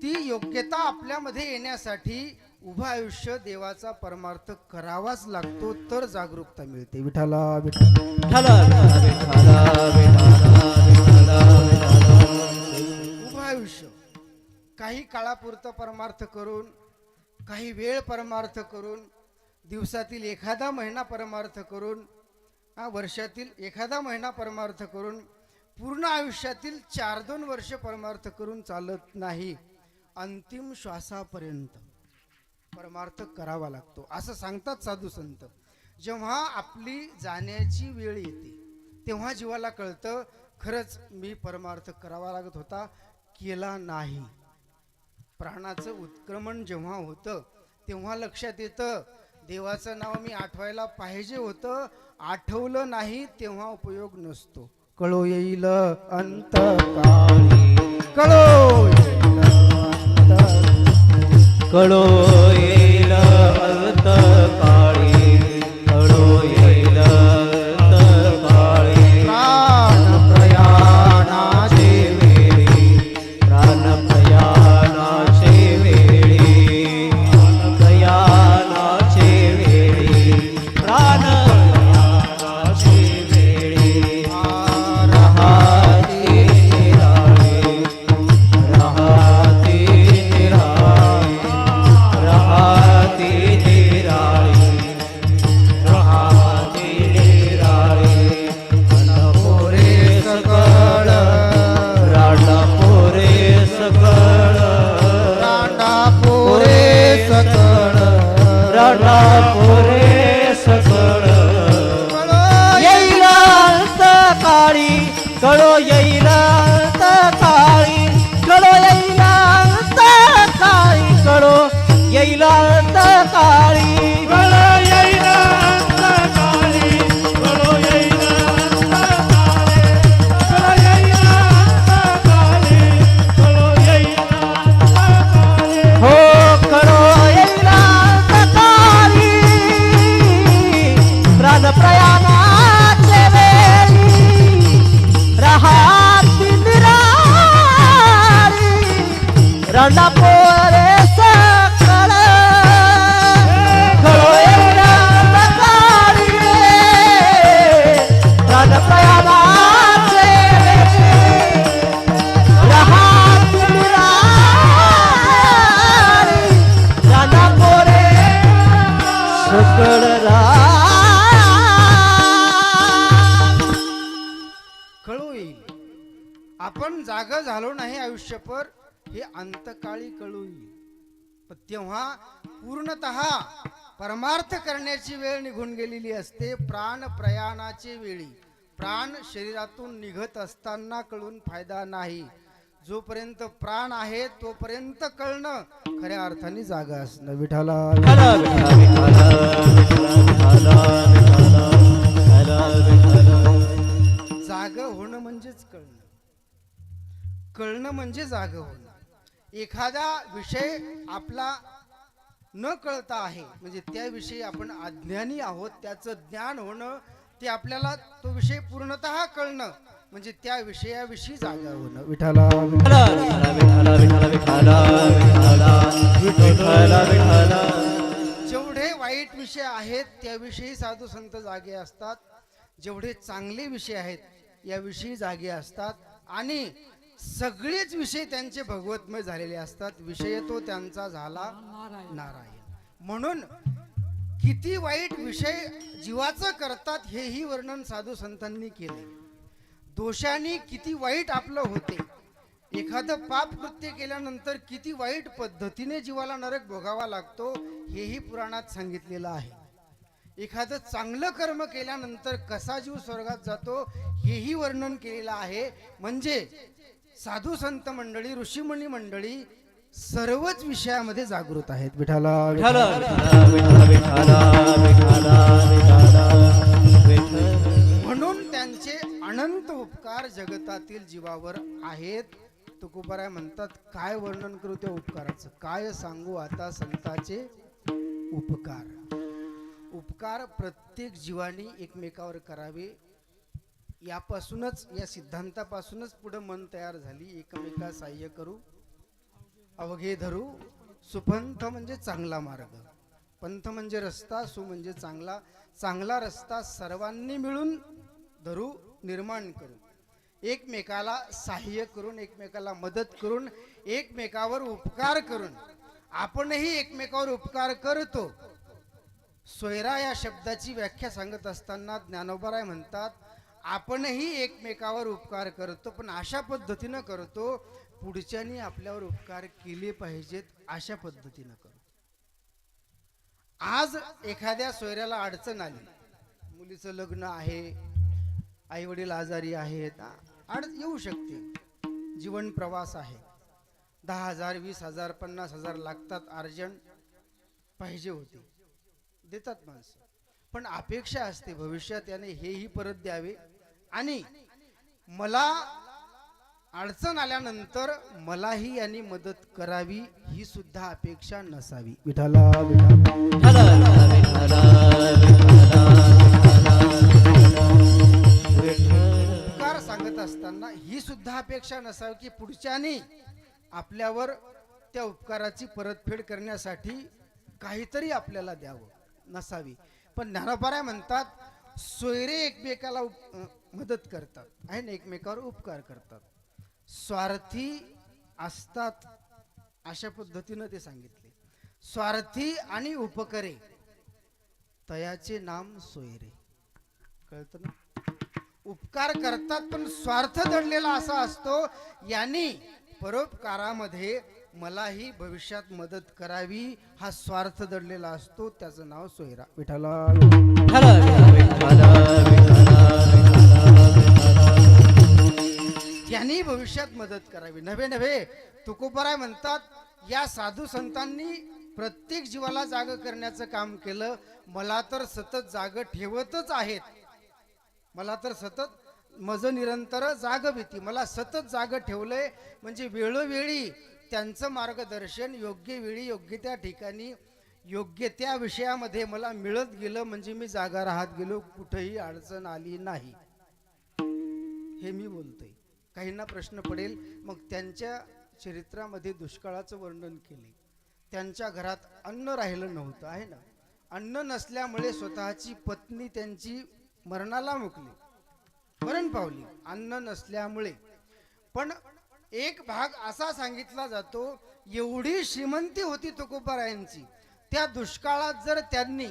ती योग्यता आपल्यामध्ये येण्यासाठी उभं आयुष्य देवाचा परमार्थ करावाच लागतो, तर जागरूकता मिळते. विठाला विठाला उभं आयुष्य काही काळापुरतं परमार्थ करून, काही वेळ परमार्थ करून, दिवसातील एखादा महिना परमार्थ करून, वर्षातील एखादा महिना परमार्थ करून, पूर्ण आयुष्यातील 4-2 वर्ष परमार्थ करून चालत नाही. अंतिम श्वासापर्यंत परमार्थ करावा लागतो असं सांगतात साधू संत. जेव्हा आपली जाण्याची वेळ येते तेव्हा जीवाला कळतं खरंच मी परमार्थ करावा लागत होता, केला नाही. प्राणाचं उत्क्रमण जेव्हा होतं तेव्हा लक्षात येतं देवाचं नाव मी आठवायला पाहिजे होतं, आठवलं नाही तेव्हा उपयोग नसतो. कळो येईल अंत काळी, कळो येईल कळो येईल अंत काळी, कळो येईल अंत काळी. प्राण प्रयाणाचे वेळी, प्राण प्रयाणाचे वेळी, प्राण प्रयाणाचे वेळी, प्राण प्रयाणाचे वेळी. राहाती निराळे, राहाती निराळे, राहाती निराळे, राहाती निराळे. अनपुरे सकळ, रांडापुरे सकळ, रांडापुरे सकळ, रांडापुरे सकळ. येईल अंत काळी, कळो येईल अंत काळी, कळो येईल अंत काळी, कळो येईल अंत काळी. कळो येईल अंतकाळी, कळो येईल अंतकाळी, कळो येईल अंतकाळी, कळो येईल अंतकाळी. हो कळो येईल अंत काळी, प्राण प्रयाणाचे वेळी, राहाती निराळी, रांडापोरे सकळ. कळो येईल अंत काळी, प्राण प्रयाणाचे वेळी, राहाती निराळी, रांडापोरे सकळ. कळू येईल. आपण जाग झालो नाही आयुष्यभर हे अंतकाळी कळू येईल. पण तेव्हा पूर्णतः परमार्थ करण्याची वेळ निघून गेलेली असते. प्राण प्रयाणाची वेळी, प्राण शरीरातून निघत असताना कळून फायदा नाही. जोपर्यंत प्राण आहे तोपर्यंत कळणं खऱ्या अर्थाने जागा असणं. विठाला विठाला विठाला विठाला विठाला विठाला. जाग होणं म्हणजेच कळणं. कळणं म्हणजे जाग होणं. एखादा विषय आपला न कळता आहे म्हणजे त्याविषयी आपण अज्ञानी आहोत, त्याचं ज्ञान होणं, ते आपल्याला तो विषय पूर्णतः कळणं म्हणजे त्या विषयाविषयी जागा होणं. विठाला विठाला विठाला विठाला विठाला विठाला विठाला. जेवढे वाईट विषय आहेत त्याविषयी साधू संत जागे असतात, जेवढे चांगले विषय आहेत याविषयी जागे असतात. आणि सगळेच विषय त्यांचे भगवतमय झालेले असतात. विषय तो त्यांचा झाला नारायण. म्हणून किती वाईट विषय जीवाचं करतात हेही वर्णन साधू संतांनी केले. दोषांनी किती वाईट आपलं होते. एखादं पाप कृत्य केल्यानंतर किती वाईट पद्धतीने जीवाला नरक भोगावा लागतो हेही पुराणात सांगितलेलं आहे. एखादं चांगलं कर्म केल्यानंतर कसा जीव स्वर्गात जातो हेही वर्णन केलेलं आहे. म्हणजे साधू संत मंडळी, ऋषीमुनी मंडळी सर्वच विषयामध्ये जागृत आहेत. विठाला विठ्ठल विठ्ठल विठ्ठल विठ्ठल विठ्ठल. म्हणून त्यांचे अनंत उपकार जगतातील जीवावर आहेत. तुकोबाराय म्हणतात, काय वर्णन करू त्या उपकाराचं, काय सांगू आता संतांचे उपकार. उपकार प्रत्येक जीवानी एकमेकावर करावे. यापासूनच, या सिद्धांतापासूनच पुढे मन तयार झाली. एकमेका सहाय्य करू, अवघे धरू. सुपंथ म्हणजे चांगला मार्ग, पंथ म्हणजे रस्ता, सु म्हणजे चांगला. चांगला रस्ता सर्वांनी मिळून धरू, निर्माण करू. एकमेकाला सहाय्य करून, एकमेकाला मदत करून, एकमेकावर उपकार करून. आपणही एकमेकावर उपकार करतो. सोयरा या शब्दाची व्याख्या सांगत असताना ज्ञानोबाराय म्हणतात, आपणही एकमेकावर उपकार करतो, पण अशा पद्धतीनं करतो पुढच्यानी आपल्यावर उपकार केले पाहिजेत अशा पद्धतीनं करू. आज एखाद्या सोयऱ्याला अडचण आली, मुलीचं लग्न आहे, आई वडील आजारी आहेत, येऊ शकते, जीवन प्रवास आहे, 10,000 20,000 50,000 लागतात, अर्जंट पाहिजे होते, देतात माणसं. पण अपेक्षा असते भविष्यात याने हेही परत द्यावे आणि मला अडचण आल्यानंतर मलाही यांनी मदत करावी, ही सुद्धा अपेक्षा नसावी. विठाला उपकार सांगत असताना ही सुद्धा अपेक्षा नसावी की पुढच्यानी आपल्यावर त्या उपकाराची परतफेड करण्यासाठी काहीतरी आपल्याला द्यावं, नसावी. पण ज्ञानोबाराय म्हणतात, सोयरे एकमेकाला मदत करतात आहे ना, एकमेकावर उपकार करतात. स्वार्थी असतात अशा पद्धतीनं ते सांगितले. स्वार्थी आणि उपकरे तयाचे नाम सोयरे. कळतं ना? उपकार करतात पण स्वार्थ दडलेला असा असतो. यांनी परोपकारामध्ये मलाही भविष्यात मदत करावी हा स्वार्थ दडलेला असतो, त्याचं नाव सोयरा. विठाला यांनी भविष्यात मदत करावी. नव्हे नव्हे तुकोबाराय म्हणतात, या साधू संतांनी प्रत्येक जीवाला जाग करण्याचं काम केलं. मला तर सतत जाग ठेवतच आहेत. मला तर सतत मज निरंतर जाग भीती, मला सतत जाग ठेवलंय. म्हणजे वेळोवेळी त्यांचं मार्गदर्शन योग्य वेळी योग्य त्या ठिकाणी योग्य त्या विषयामध्ये मला मिळत गेलं. म्हणजे मी जागा राहत गेलो, कुठेही अडचण आली नाही. हे मी बोलतोय. काहींना प्रश्न पडेल, मग त्यांच्या चरित्रामध्ये दुष्काळाचं वर्णन केले. त्यांच्या घरात अन्न राहिलं नव्हतं आहे ना. अन्न नसल्यामुळे स्वतःची पत्नी त्यांची मरणाला मुकली, मरण पावली अन्न नसल्यामुळे. पण एक भाग असा सांगितला जातो, एवढी श्रीमंती होती तुकोबारायांची, त्या दुष्काळात जर त्यांनी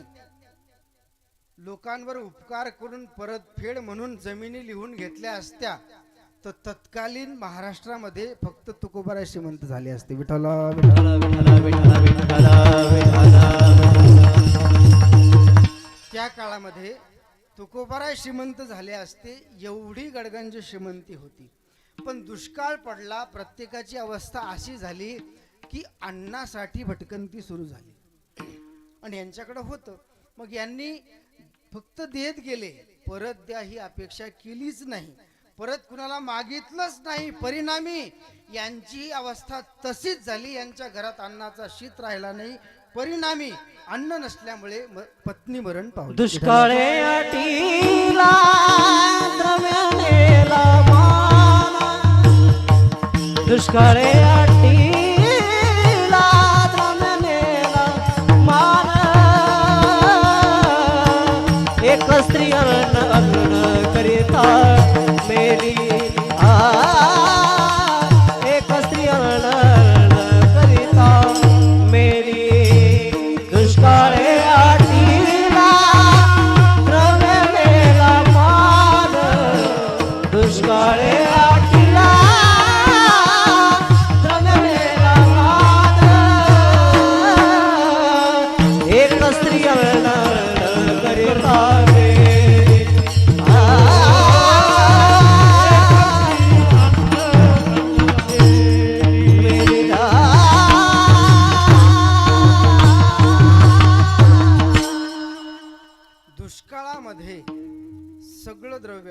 लोकांवर उपकार करून परतफेड म्हणून जमिनी लिहून घेतल्या असत्या तर तत्कालीन महाराष्ट्रामध्ये फक्त तुकोबाराय श्रीमंत झाले असते. विठ्ठला त्या काळामध्ये तुकोबाराय श्रीमंत झाले असते, एवढी गडगंज श्रीमंती होती. पण दुष्काळ पडला, प्रत्येकाची अवस्था अशी झाली की अन्नासाठी भटकंती सुरू झाली. आणि यांच्याकडे होतं, मग यांनी फक्त देत गेले, परत द्या ही अपेक्षा केलीच नाही, परत कुणाला मागितलंच नाही. परिणामी यांची अवस्था तशीच झाली. यांच्या घरात अन्नाचा शीत राहिला नाही. परिणामी अन्न नसल्यामुळे पत्नी मरण पावली. दुष्काळे अटीला द्रव्यानेला माना, दुष्काळे अटीला द्रव्यानेला माना, एक स्त्री अन्न करिता मेली. एक स्त्री अन्न करिता मेली. दुष्काळे अटीला द्रव्यानेला मान, दुष्काळे अटीला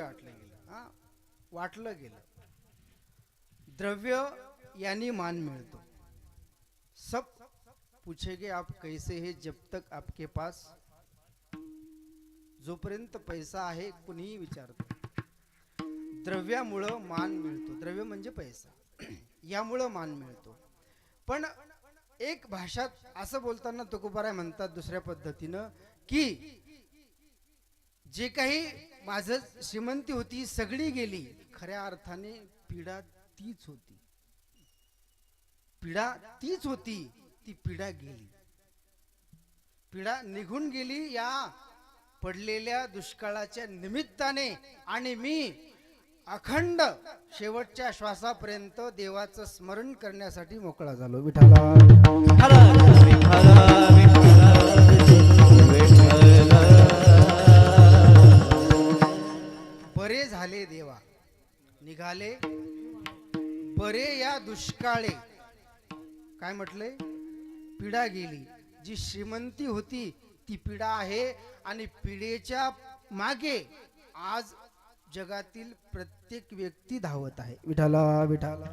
द्रव्य वाटलं गेलं. वाटलं गेलं. द्रव्य यानी मान मिळतो. सब पूछेगे आप कैसे है जब तक आपके पास. जोपर्यंत पैसा आहे कुणीही विचारतो. द्रव्यामुळं मान मिळतो. द्रव्य म्हणजे पैसा. यामुळं मान मिळतो. पण एक भाषात असं बोलताना तुकोबाराय म्हणतात दुसऱ्या पद्धतीनं की जे काही माझं श्रीमंती होती सगळी गेली. खऱ्या अर्थाने पीडा तीच होती. पीडा तीच होती. ती पीडा गेली. पीडा निघून गेली या पडलेल्या दुष्काळाच्या निमित्ताने. आणि मी अखंड शेवटच्या श्वासापर्यंत देवाचं स्मरण करण्यासाठी मोकळा झालो. विठाला बरे झाले देवा निघाले बरे या दुष्काळे. काय म्हटले? पीडा गेली. जी श्रीमंती होती ती पीडा आहे. आणि पीडेच्या मागे आज जगातील प्रत्येक व्यक्ती धावत आहे. विठाला विठाला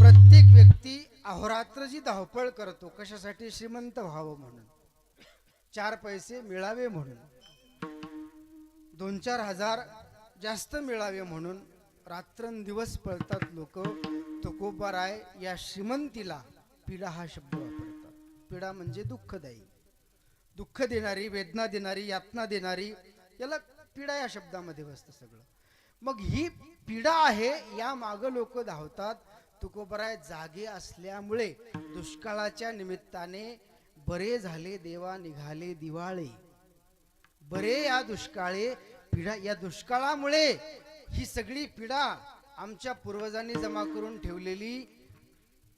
प्रत्येक व्यक्ती अहोरात्र जी धावपळ करतो. कशासाठी? श्रीमंत व्हावं म्हणून, 4 पैसे मिळावे म्हणून, 2-4 हजार जास्त मिळावे म्हणून रात्रंदिवस पळतात लोक. तुकोबाराय या श्रीमंतीला पीडा हा शब्द वापरतात. पीडा म्हणजे दुःखदायी, दुःख देणारी, वेदना देणारी, यातना देणारी, याला पीडा या शब्दामध्ये बसतं सगळं. मग ही पीडा आहे. या माग लोक धावतात. तुकोबाराय जागे असल्यामुळे दुष्काळाच्या निमित्ताने बरे झाले देवा निघाले दिवाळे. बरे या दुष्काळे पीडा. या दुष्काळामुळे ही सगळी पीडा आमच्या पूर्वजांनी जमा करून ठेवलेली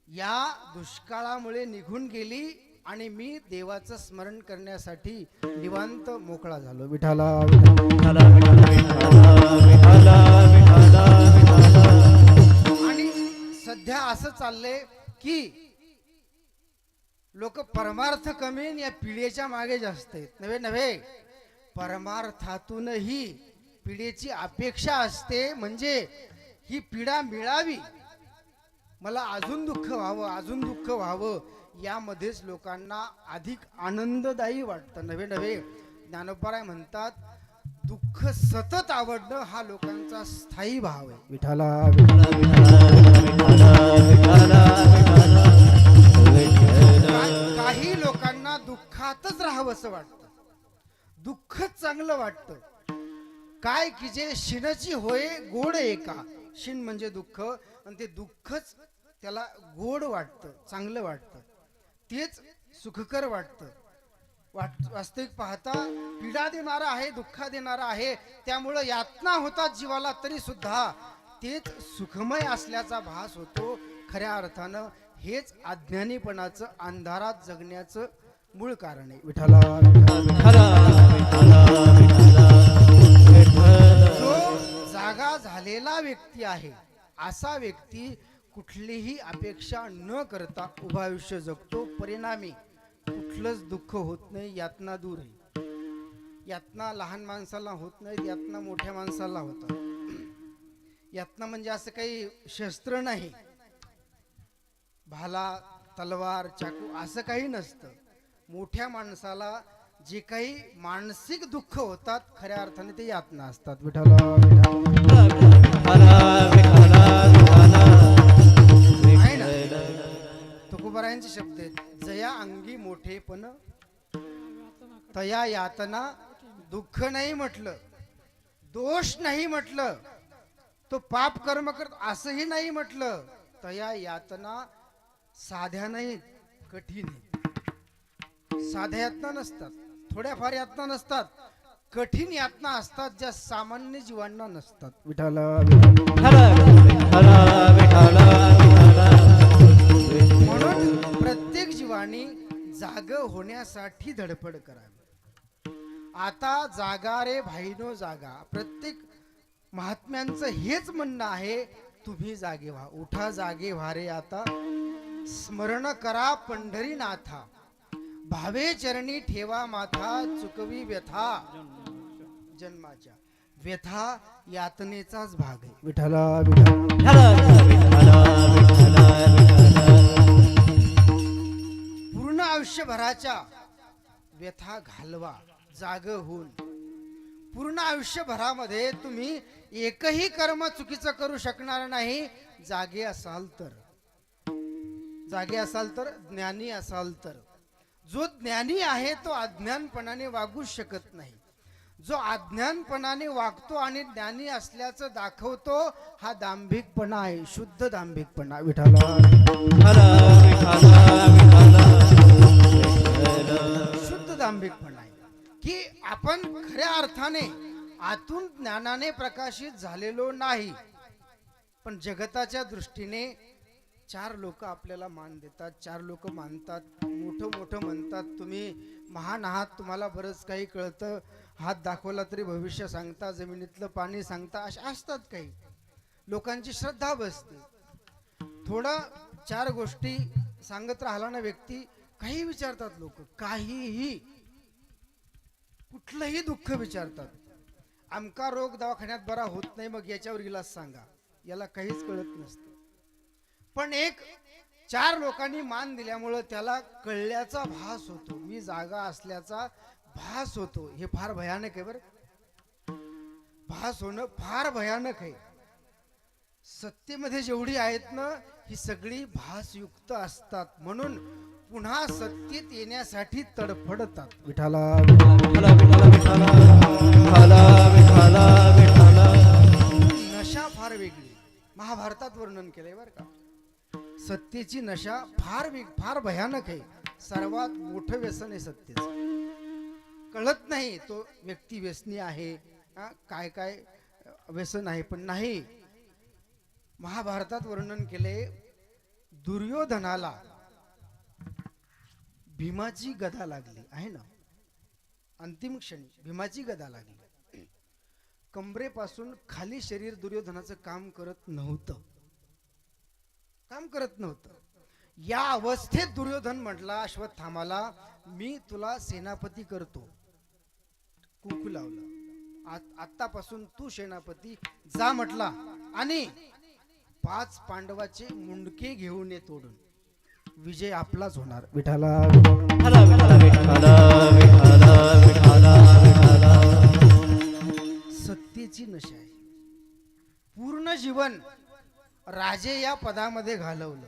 या दुष्काळामुळे निघून गेली. आणि मी देवाचं स्मरण करण्यासाठी निवांत मोकळा झालो. विठाला आणि सध्या असं चाललंय की लोक परमार्थ कमी या पिढीच्या मागे जास्त आहेत. नव्हे नव्हे, परमार्थातूनही पिढीची अपेक्षा असते. म्हणजे ही पीडा मिळावी, मला अजून दुःख व्हावं, अजून दुःख व्हावं. यामध्येच लोकांना अधिक आनंददायी वाटतं. नव्हे नव्हे, ज्ञानोबाराय म्हणतात दुःख सतत आवडणं हा लोकांचा स्थायी भाव आहे. विठाला काही लोकांना दुःखातच राहावं असं वाटतं. दुःखच चांगलं वाटतं. काय की जे शिनची होय गोड एका. शिन म्हणजे दुःख, आणि ते दुःखच त्याला गोड वाटतं, चांगलं वाटतं, तेच सुखकर वाटतं. वास्तविक पाहता पीडा देणारा आहे, दुःख देणारा आहे. त्यामुळं यातना होतात जीवाला, तरी सुद्धा तेच सुखमय असल्याचा भास होतो. खऱ्या अर्थानं हेच अज्ञानीपणाचं, अंधारात जगण्याचं मूळ कारण आहे. विठाला जो जागा झालेला व्यक्ती आहे असा व्यक्ती कुठलीही अपेक्षा न करता उभं आयुष्य जगतो. परिणामी कुठलंच दुःख होत नाही. यातना दूर आहे. यातना लहान माणसाला होत नाही, यातना मोठ्या माणसाला होतात. यातना म्हणजे असं काही शस्त्र नाही, भाला तलवार चाकू असं काही नसतं. मोठ्या माणसाला जे काही मानसिक दुःख होतात खऱ्या अर्थाने ते यातना असतात. विठाला तुकोबारायांचे शब्द आहेत, जया अंगी मोठेपण तया यातना. दुःख नाही म्हटलं, दोष नाही म्हटलं, तो पाप कर्म करत असंही नाही म्हटलं. तया यातना साध्या नाहीत, कठीण आहेत. साध्या यातना नसतात, थोड्याफार यातना नसतात, कठीण यातना असतात, ज्या सामान्य जीवांना नसतात. विठाला म्हणून प्रत्येक जीवानी जाग होण्यासाठी धडपड करावी. आता जागा रे भाईनो जागा. प्रत्येक महात्म्यांचं हेच म्हणणं आहे, तुम्ही जागे व्हा, उठा जागे व्हा रे आता. स्मरण करा पंढरीनाथा. भावे चरणी ठेवा माथा चुकवी व्यथा जन्माच्या व्यथा यातनेचाच भाग आहे. विठ्ठला विठ्ठला पूर्ण आयुष्यभराच्या व्यथा घालवा जाग होऊन. पूर्ण आयुष्यभरामध्ये तुम्ही एकही कर्म चुकीचं करू शकणार नाही जागे असाल तर. जागे असाल तर, ज्ञानी असाल तर. जो ज्ञानी आहे तो अज्ञानपणाने वागूच शकत नाही. जो अज्ञानपणाने वागतो आणि ज्ञानी असल्याचं दाखवतो हा दांभिकपणा आहे, शुद्ध दांभिकपणा. विठ्ठला शुद्ध दांभिकपणा आहे की आपण खऱ्या अर्थाने आतून ज्ञानाने प्रकाशित झालेलो नाही, पण जगताच्या दृष्टीने चार लोक आपल्याला मान देतात, चार लोक मानतात, मोठं मोठं म्हणतात, तुम्ही महान आहात, तुम्हाला बरंच काही कळतं, हात दाखवला तरी भविष्य सांगता, जमिनीतलं पाणी सांगता, अशा असतात काही लोकांची श्रद्धा बसते. थोडा चार गोष्टी सांगत राहिला ना व्यक्ती, काही विचारतात लोक, काहीही, कुठलंही दुःख विचारतात. आमका रोग दवाखान्यात बरा होत नाही, मग याच्यावर इलाज सांगा, याला काहीच कळत नसतं. पण एक चार लोकांनी मान दिल्यामुळं त्याला कळल्याचा भास होतो, मी जागा असल्याचा भास होतो. हे फार भयानक आहे बरं. भास होणं फार भयानक आहे. सत्तेमध्ये जेवढी आहेत ना ही सगळी भासयुक्त असतात, म्हणून पुन्हा सत्तेत येण्यासाठी तडफडतात. विठ्ठला नशा फार वेगळी, महाभारतात वर्णन केलंय बरं का. सत्तेची नशा फार भयानक आहे. सर्वात मोठं व्यसन आहे सत्तेचं. कळत नाही तो व्यक्ती व्यसनी आहे, काय काय व्यसन आहे, पण नाही. महाभारतात वर्णन केले, दुर्योधनाला भीमाची गदा लागली आहे ना, अंतिम क्षणी भीमाची गदा लागली. कमरेपासून खाली शरीर दुर्योधनाचं काम करत नव्हतं. या अवस्थेत दुर्योधन म्हटला अश्वत्थामाला, मी तुला सेनापती करतो. कुंकू लावला, आतापासून तू सेनापती जा म्हटला, आणि 5 पांडवाचे मुंडके घेऊन ये तोडून, विजय आपलाच होणार. विठ्ठला सत्तेची नशा आहे. पूर्ण जीवन राजे या पदामध्ये घालवलं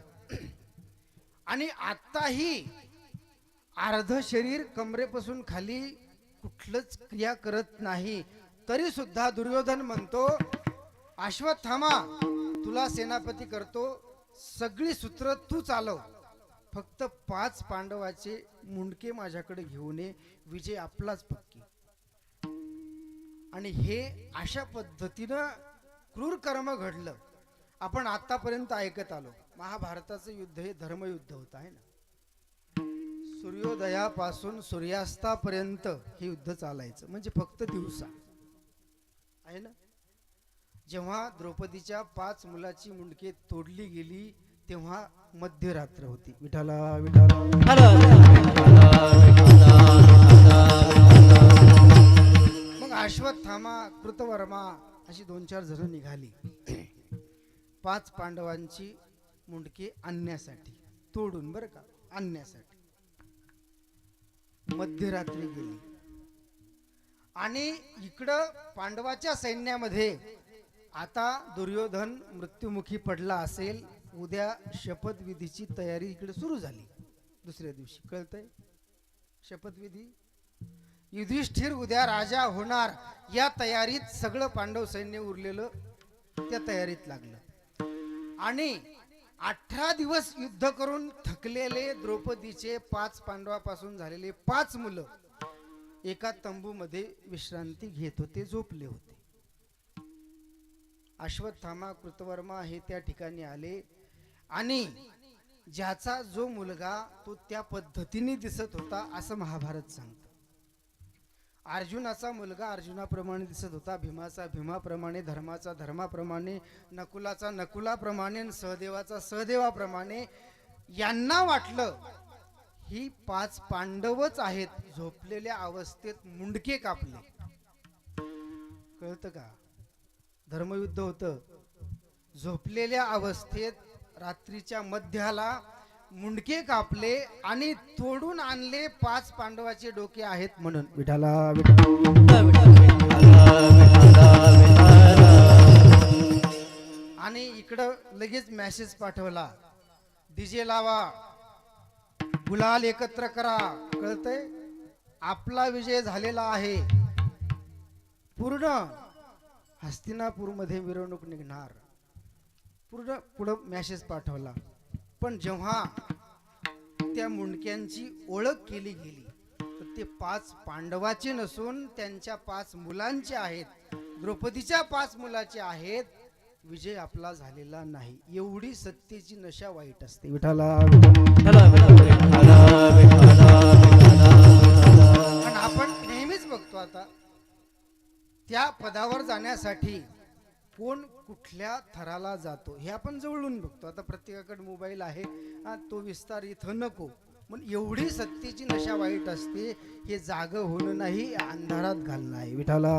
आणि आताही अर्ध शरीर कमरेपासून खाली कुठलंच क्रिया करत नाही, तरी सुद्धा दुर्योधन म्हणतो, अश्वत्थामा तुला सेनापती करतो, सगळी सूत्र तू चालव, फक्त 5 पांडवाचे मुंडके माझ्याकडे घेऊन ये, विजय आपलाच पक्की. आणि हे अशा पद्धतीनं क्रूर कर्म घडलं. आपण आतापर्यंत ऐकत आलो, महाभारताचं युद्ध हे धर्मयुद्ध होतं आहे ना. सूर्योदयापासून सूर्यास्तापर्यंत हे युद्ध चालायचं, म्हणजे फक्त दिवसा आहे ना. जेव्हा द्रौपदीच्या 5 मुलाची मुंडके तोडली गेली तेव्हा मध्यरात्र होती. विठ्ठला विठ्ठला मग अश्वत्थामा, कृतवर्मा अशी 2-4 जण निघाली 5 पांडवांची मुंडके आणण्यासाठी, तोडून बरं का, आणण्यासाठी. मध्यरात्री गेली आणि इकडं पांडवाच्या सैन्यामध्ये आता दुर्योधन मृत्युमुखी पडला असेल. उद्या शपथविधीची तयारी इकडे सुरू झाली. दुसऱ्या दिवशी कळतंय शपथविधी, युधिष्ठिर उद्या राजा होणार, या तयारीत सगळं पांडव सैन्य उरलेलं त्या तयारीत लागलं. आणि 18 दिवस युद्ध करून थकलेले द्रौपदीचे 5 पांडवापासून झालेले 5 मुलं एका तंबूमध्ये विश्रांती घेत होते, झोपले होते. अश्वत्थामा, कृतवर्मा हे त्या ठिकाणी आले आणि ज्याचा जो मुलगा तो त्या पद्धतीने दिसत होता असं महाभारत सांगतं. अर्जुनाचा मुलगा अर्जुनाप्रमाणे दिसत होता, भीमाचा भीमाप्रमाणे, धर्माचा धर्माप्रमाणे, नकुलाचा नकुलाप्रमाणे, सहदेवाचा सहदेवाप्रमाणे. यांना वाटलं ही 5 पांडवच आहेत झोपलेल्या अवस्थेत मुंडके कापले. कळतं का? धर्मयुद्ध होतं. झोपलेल्या अवस्थेत रात्रीच्या मध्याला मुंडके कापले आणि तोडून आणले 5 पांडवाचे डोके आहेत म्हणून. विठाला आणि इकडं लगेच मेसेज पाठवला, डीजे लावा, गुलाल एकत्र करा. कळतंय? आपला विजय झालेला आहे. पूर्ण हस्तिनापूरमध्ये मिरवणूक निघणार. पूर्ण पुढं मेसेज पाठवला. पण जेव्हा त्या मुंडक्यांची ओळख केली गेली तर ते 5 पांडवाचे नसून त्यांच्या 5 मुलांचे आहेत, द्रौपदीच्या 5 मुलाचे आहेत. विजय आपला झालेला नाही. एवढी सत्तेची नशा वाईट असते. विठाला पण आपण नेहमीच बघतो आता त्या पदावर जाण्यासाठी कोण कुठल्या थराला जातो हे आपण जवळून बघतो. आता प्रत्येकाकडे मोबाईल आहे, तो विस्तार इथं नको. पण एवढी सत्तेची नशा वाईट असते. हे जाग होणं नाही, अंधारात घालणं आहे. विठाला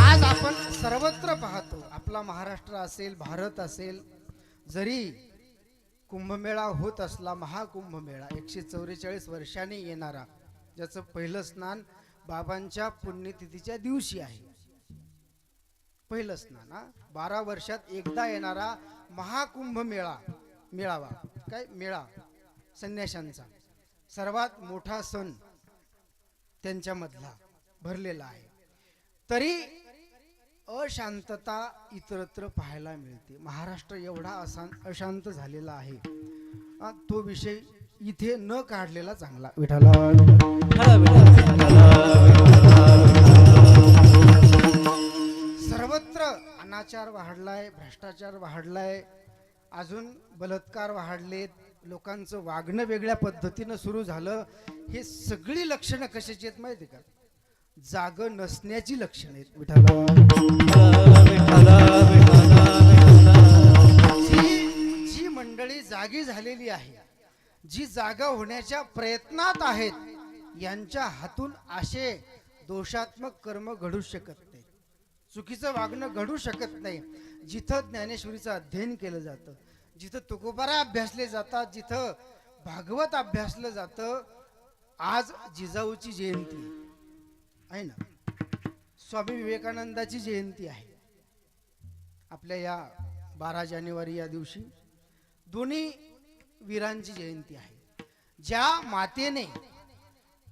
आज आपण सर्वत्र पाहतो, आपला महाराष्ट्र असेल, भारत असेल, जरी कुंभमेळा होत असला, महाकुंभमेळा 144 वर्षांनी येणारा, ज्याचं पहिलं स्नान बाबांच्या पुण्यतिथीच्या दिवशी आहे. पहिलं स्नान 12 वर्षात एकदा येणारा महाकुंभ मेळावा, काय मेळा, संन्याशांचा सर्वात मोठा सण त्यांच्यामधला भरलेला आहे. तरी अशांतता इतरत्र पाहायला मिळते. महाराष्ट्र एवढा अशांत झालेला आहे, तो विषय इथे न काढलेला चांगला. विठाला सर्वत्र अनाचार वाढलाय, भ्रष्टाचार वाढलाय, अजून बलात्कार वाढलेत, लोकांचं वागणं वेगळ्या पद्धतीनं सुरू झालं. हे सगळी लक्षणं कशाची आहेत माहिती का? जाग नसण्याची लक्षणं आहेत. विठाला जी मंडळी जागी झालेली आहे, जी जागा होण्याच्या प्रयत्नात आहेत, यांच्या हातून असे दोषात्मक कर्म घडू शकत नाही, चुकीचं वागणं घडू शकत नाही. जिथं ज्ञानेश्वरीचं अध्ययन केलं जातं, जिथं तुकोबारा अभ्यासले जातात, जिथं भागवत अभ्यासलं जातं. आज जिजाऊची जयंती आहे ना, स्वामी विवेकानंदाची जयंती आहे. आपल्या या 12 जानेवारी या दिवशी दोन्ही वीरांची जयंती आहे. ज्या मातेने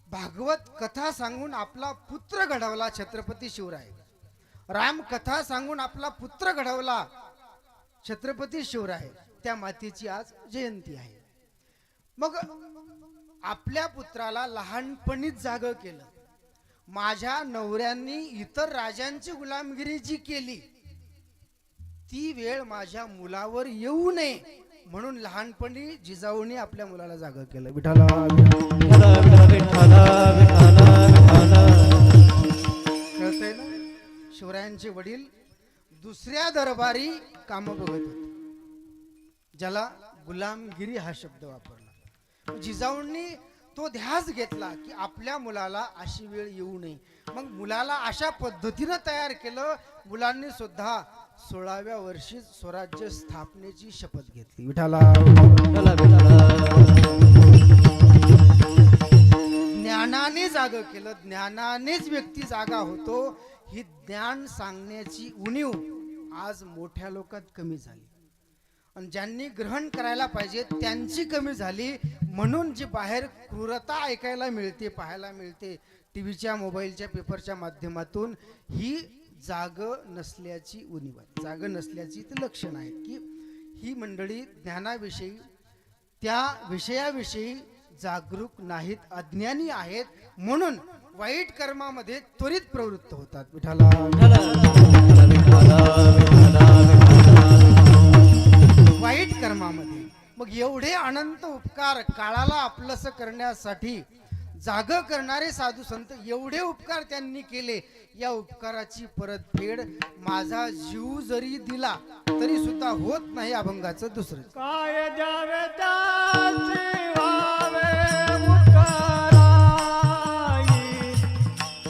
भागवत कथा सांगून आपला पुत्र घडवला, छत्रपती शिवराय, राम कथा सांगून आपला पुत्र घडवला, छत्रपती शिवराय, त्या मातेची आज जयंती आहे. मग आपल्या पुत्राला लहानपणीच जागं केलं. माझ्या नवऱ्यांनी इतर राजांची गुलामगिरी जी केली, ती वेळ माझ्या मुलावर येऊ नये म्हणून लहानपणी जिजाऊने आपल्या मुलाला जागं केलं. विठाला कळतंय ना? शिवरायांचे वडील दुसऱ्या दरबारी काम बघत होते, ज्याला गुलामगिरी हा शब्द वापरला. जिजाऊंनी तो ध्यास घेतला की आपल्या मुलाला अशी वेळ येऊ नये. मग मुलाला अशा पद्धतीनं तयार केलं. मुलांनी सुद्धा 16व्या वर्षी स्वराज्य स्थापनेची शपथ घेतली. विठाला ज्ञानाने जाग केलं. ज्ञानानेच व्यक्ती जागा होतो. ही ज्ञान सांगण्याची उणीव आज मोठ्या लोकात कमी झाली, आणि ज्यांनी ग्रहण करायला पाहिजे त्यांची कमी झाली. म्हणून जी बाहेर क्रूरता ऐकायला मिळते, पाहायला मिळते, टीव्हीच्या, मोबाईलच्या, पेपरच्या माध्यमातून, ही जाग नसल्याची उणीव आहे, जाग नसल्याची ती लक्षण आहेत. की ही मंडळी ज्ञानाविषयी, त्या विषयाविषयी जागरूक नाहीत, अज्ञानी आहेत, म्हणून वाईट कर्मामध्ये त्वरित प्रवृत्त होतात. विठाला वाईट कर्मामध्ये. मग एवढे अनंत उपकार काळाला आपलंसं करण्यासाठी जाग करणारे साधू संत एवढे उपकार त्यांनी केले. या उपकाराची परतफेड माझा जीव जरी दिला तरी सुद्धा होत नाही अभंगाचं दुसरं. काय द्यावे त्याची व्हावे उतराई,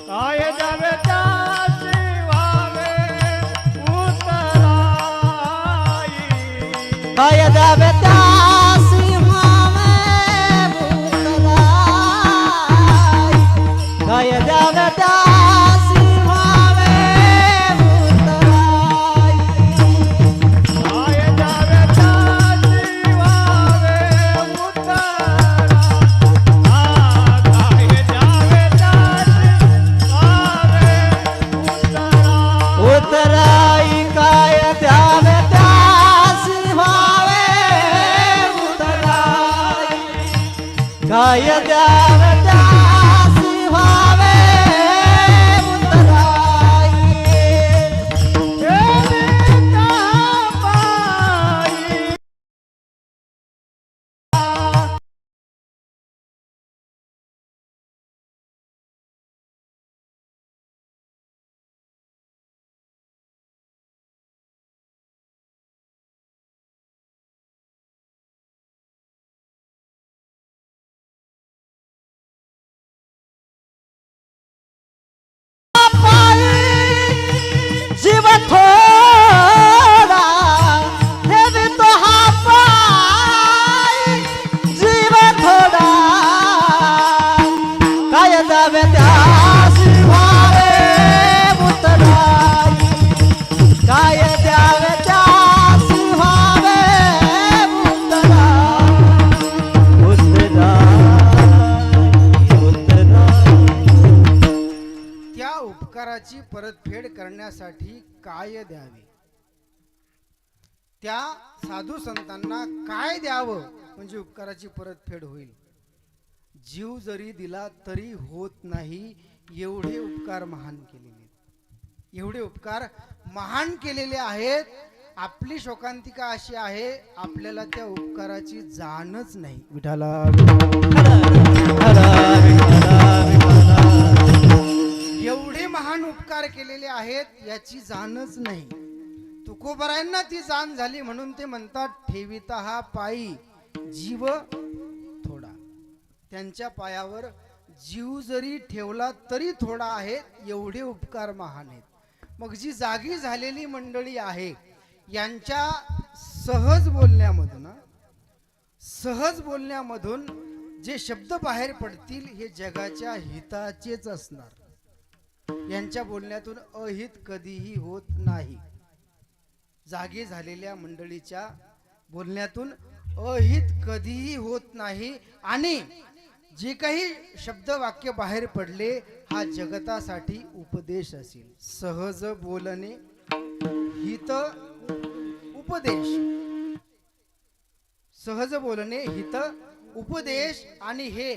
काय द्यावे त्याची व्हावे उतराई, काय द्यावे त्यासी व्हावे उतराई, काय द्यावे त्यासी व्हावे उतराई. काय द्यावे त्याची व्हावे उतराई, काय द्यावे त्याची व्हावे उतराई. उतराई काय द्यावे त्यासी व्हावे उतराई, काय द्यावे त्यासी व्हावे उतराई. जीव थोडा ठेवी तो हा पाय, जीव थोडा काय द्यावे त्यासी व्हावे उतराई, काय द्यावे त्यासी व्हावे उतराई. त्या उपकाराची परतफेड करण्यासाठी काय द्यावे, त्या साधू संतांना काय द्यावं म्हणजे उपकाराची परतफेड होईल. जीव जरी दिला तरी होत नाही. एवढे उपकार महान केलेले आहेत. एवढे उपकार महान केलेले आहेत. आपली शोकांतिका अशी आहे, आपल्याला त्या उपकाराची जाणच नाही. विठाला एवढे महान उपकार केलेले आहेत याची जाणच नाही. तुकोबरायांना ती जाण झाली म्हणून ते म्हणतात ठेविता हा पायी जीव थोडा. त्यांच्या पायावर जीव जरी ठेवला तरी थोडा आहे. एवढे उपकार महान आहेत. मग जी जागी झालेली मंडळी आहे यांच्या सहज बोलण्यामधून जे शब्द बाहेर पडतील हे जगाच्या हिताचेच असणार. यांच्या बोलण्यातून अहित कधीही होत नाही. जागे झालेल्या मंडळीच्या बोलण्यातून अहित कधीही होत नाही. आणि जे काही शब्द वाक्य बाहेर पडले हा जगतासाठी उपदेश असेल. सहज बोलणे हित उपदेश, सहज बोलणे हित उपदेश. आणि हे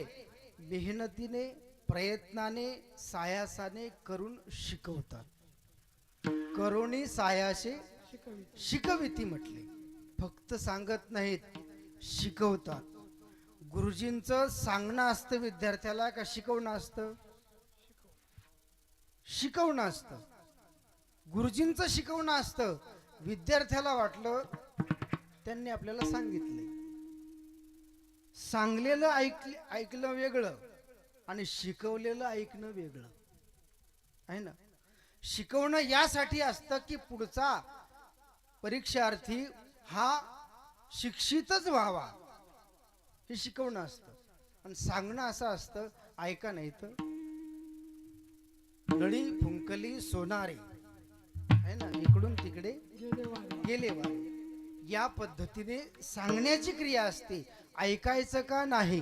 मेहनतीने प्रयत्नाने सायासाने करून शिकवतात. करोनी सायाशे शिकविती म्हटले. फक्त सांगत नाहीत, शिकवतात. गुरुजींचं सांगणं असतं विद्यार्थ्याला का शिकवणं असतं? शिकवणं असतं. गुरुजींचं शिकवणं असतं. विद्यार्थ्याला वाटलं त्यांनी आपल्याला सांगितले. सांगलेलं ऐकलं वेगळं आणि शिकवलेलं ऐकणं वेगळं आहे ना. शिकवणं यासाठी असतं की पुढचा परीक्षार्थी हा शिक्षितच व्हावा, हे शिकवणं असतं. आणि सांगणं असं असतं, ऐका नाही तर नळी फुंकली सोनारे आहे ना, इकडून तिकडे गेले वारे. या पद्धतीने सांगण्याची क्रिया असते. ऐकायचं का नाही,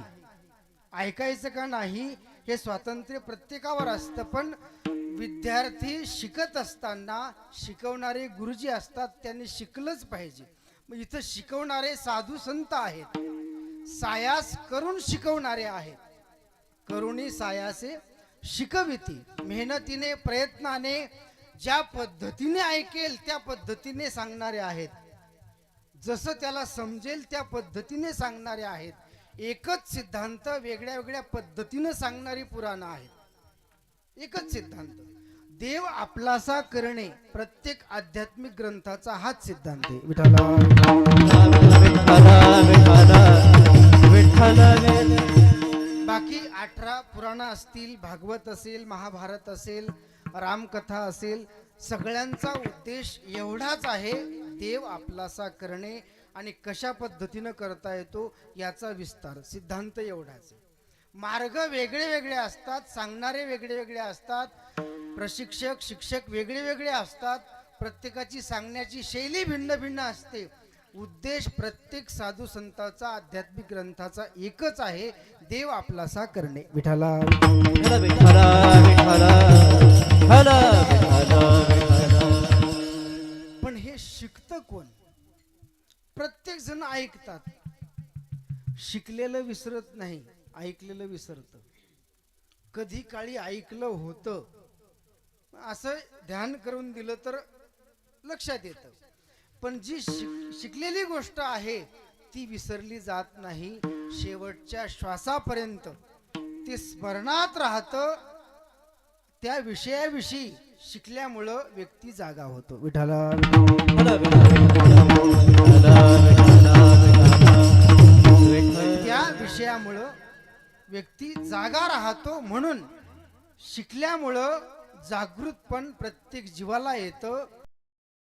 ऐकायचं का नाही हे स्वातंत्र्य प्रत्येकावर असतं. पण विद्यार्थी शिकत असताना शिकवणारे गुरुजी असतात, त्यांनी शिकलंच पाहिजे. मग इथं शिकवणारे साधू संत आहेत, सायास करून शिकवणारे आहेत. करुणी सायासे शिकविती. मेहनतीने प्रयत्नाने ज्या पद्धतीने ऐकेल त्या पद्धतीने सांगणारे आहेत. जसं त्याला समजेल त्या पद्धतीने सांगणारे आहेत. एकच सिद्धांत वेगळ्या वेगळ्या पद्धतीनं सांगणारी पुराणं आहेत. एकच सिद्धांत, देव आपलासा करणे. प्रत्येक आध्यात्मिक ग्रंथाचा हाच सिद्धांत आहे. विठ्ठला बाकी 18 पुराण असतील, भागवत असेल, महाभारत असेल, रामकथा असेल, सगळ्यांचा उद्देश एवढाच आहे, देव आपलासा करणे आणि कशा पद्धतीनं करता येतो याचा विस्तार. सिद्धांत एवढाच आहे. मार्ग वेगळे वेगळे असतात, सांगणारे वेगळे वेगळे असतात, प्रशिक्षक शिक्षक वेगळे वेगळे असतात, प्रत्येकाची सांगण्याची शैली भिन्न भिन्न असते. उद्देश प्रत्येक साधू संतांचा आध्यात्मिक ग्रंथाचा एकच आहे, देव आपलासा करणे. विठ्ठला पण हे शिकतं कोण? प्रत्येक जण ऐकतात, शिकलेलं विसरत नाही, ऐकलेलं विसरत. कधी काळी ऐकलं होतं असं ध्यान करून दिलं तर लक्षात येतं, पण जी शिकलेली गोष्ट आहे ती विसरली जात नाही. शेवटच्या श्वासापर्यंत ते स्मरणात राहतं. त्या विषयाविषयी शिकल्यामुळं व्यक्ती जागा होतो. विठ्ठला त्या विषयामुळं व्यक्ती जागा राहतो. म्हणून शिकल्यामुळं जागृतपण प्रत्येक जीवाला येतं.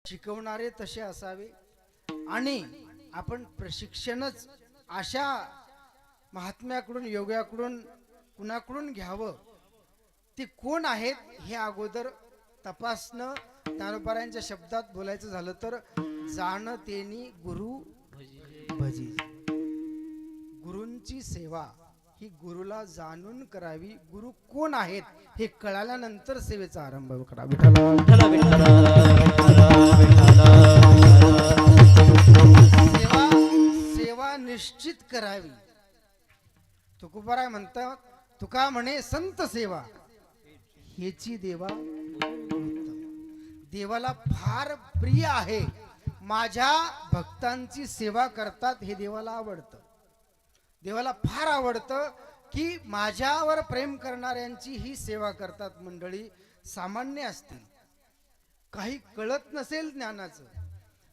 शिकवणारे तसे असावे आणि आपण प्रशिक्षणच अशा महात्म्याकडून योग्याकडून कुणाकडून घ्यावं. ते कोण आहेत हे अगोदर तपासणं. ज्ञानोबारायांच्या शब्दात बोलायचं झालं तर जाण तेनी गुरु भजी. गुरूंची सेवा ही गुरुला जाणून करावी. गुरु कोण आहेत हे कळाल्यानंतर सेवेचा आरंभ करा. सेवा निश्चित करावी. तुकोबाराय म्हणतात, तुका म्हणे संत सेवा हेची देवा उत्तम. देवाला फार प्रिय आहे. माझ्या भक्तांची सेवा करतात हे देवाला आवडतं. देवाला फार आवडतं की माझ्यावर प्रेम करणाऱ्यांची ही सेवा करतात. मंडळी सामान्य असतील, काही कळत नसेल ज्ञानाचं,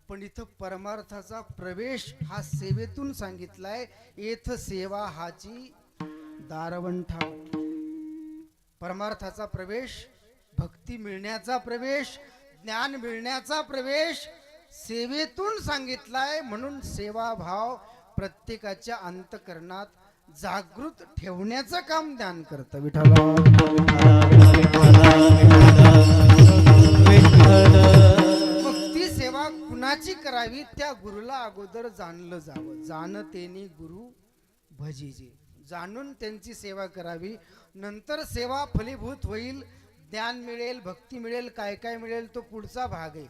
पण इथं परमार्थाचा प्रवेश हा सेवेतून सांगितलाय. येथ सेवा हाची दारवंठा. परमार्थाचा प्रवेश, भक्ती मिळण्याचा प्रवेश, ज्ञान मिळण्याचा प्रवेश सेवेतून सांगितलाय. म्हणून सेवाभाव प्रत्येकाच्या अंतःकरणात जागृत ठेवण्याचं काम ज्ञान करतं. विठ्ठला मग ती सेवा कुणाची करावी त्या गुरुला अगोदर जाणलं जावं. जाण तेनी गुरु भजीजे. जाणून त्यांची सेवा करावी. नंतर सेवा फलीभूत होईल, ज्ञान मिळेल, भक्ती मिळेल, काय काय मिळेल तो पुढचा भाग आहे.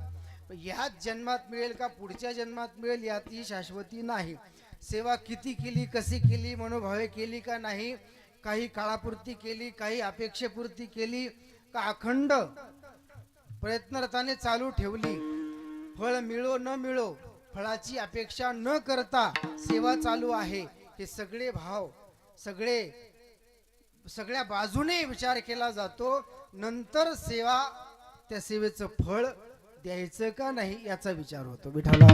ह्याच जन्मात मिळेल का पुढच्या जन्मात मिळेल यातही शाश्वती नाही. सेवा किती केली, कशी केली, मनोभावे केली का नाही, काही काळापुरती केली, काही अपेक्षेपुरती केली का अखंड प्रयत्नरताने चालू ठेवली, फळ मिळो न मिळो फळाची अपेक्षा न करता सेवा चालू आहे, हे सगळे भाव सगळ्या बाजूने विचार केला जातो. नंतर सेवा, त्या सेवेचं फळ द्यायचं का नाही याचा विचार होतो. विठ्ठला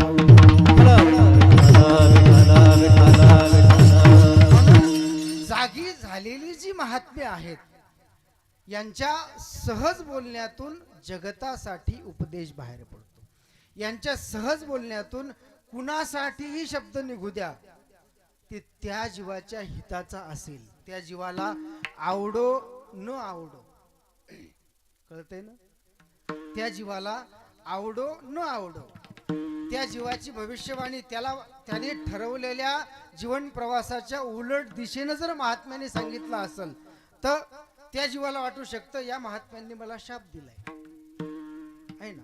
जागी झालेली जी महात्म्य आहेत यांच्या सहज बोलण्यातून जगतासाठी उपदेश बाहेर पडतो. यांच्या सहज बोलण्यातून कुणासाठीही शब्द निघू द्या, ते त्या जीवाच्या हिताचा असेल. त्या जीवाला आवडो न आवडो, कळतंय ना? त्या जीवाला आवडो न आवडो, त्या जीवाची भविष्यवाणी त्याने ठरवलेल्या जीवन प्रवासाच्या उलट दिशेनं जर महात्म्याने सांगितलं असेल तर त्या जीवाला वाटू शकतं या महात्म्यांनी मला शाप दिलाय, आहे ना,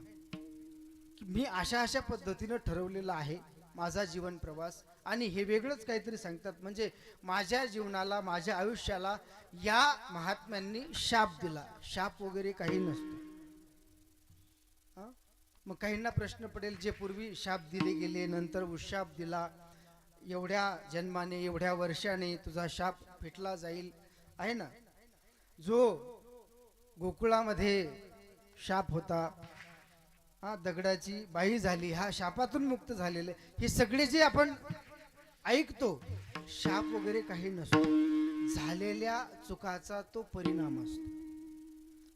की मी अशा पद्धतीनं ठरवलेलं आहे माझा जीवन प्रवास, आणि हे वेगळंच काहीतरी सांगतात. म्हणजे माझ्या जीवनाला, माझ्या आयुष्याला या महात्म्यांनी शाप दिला. शाप वगैरे काही नसतो. मग काहींना प्रश्न पडेल, जे पूर्वी शाप दिले गेले नंतर उशाप दिला, एवढ्या जन्माने एवढ्या वर्षाने तुझा शाप फिटला जाईल आहे ना. जो गोकुळामध्ये शाप होता, हा दगडाची बाई झाली, हा शापातून मुक्त झालेले. हे सगळे जे आपण ऐकतो, शाप वगैरे काही नसतो, झालेल्या चुकाचा तो परिणाम असतो.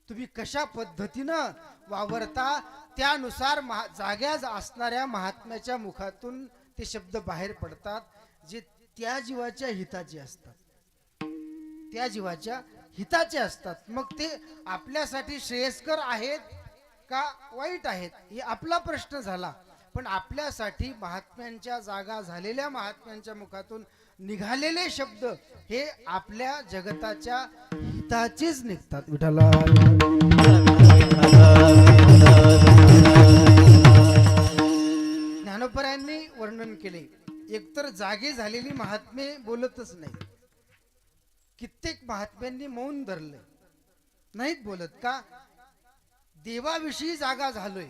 तुम्ही कशा पद्धतीनं वावरता त्यानुसार जाग्या असणाऱ्या महात्म्याच्या मुखातून ते शब्द बाहेर पडतात, जे त्या जीवाच्या हिताचे असतात, त्या जीवाच्या हिताचे असतात. मग ते आपल्यासाठी श्रेयस्कर आहेत का वाईट आहेत हे आपला प्रश्न झाला, पण आपल्यासाठी महात्म्यांच्या जागा झालेल्या महात्म्यांच्या मुखातून निघालेले शब्द हे आपल्या जगताच्या हिताचेच निघतात. विठ्ठला ज्ञानोबरायांनी वर्णन केले, एकतर जागे झालेली महात्मे बोलतच नाही. कित्येक महात्म्यांनी मौन धरले, नाहीत बोलत. का? देवाविषयी जागा झालोय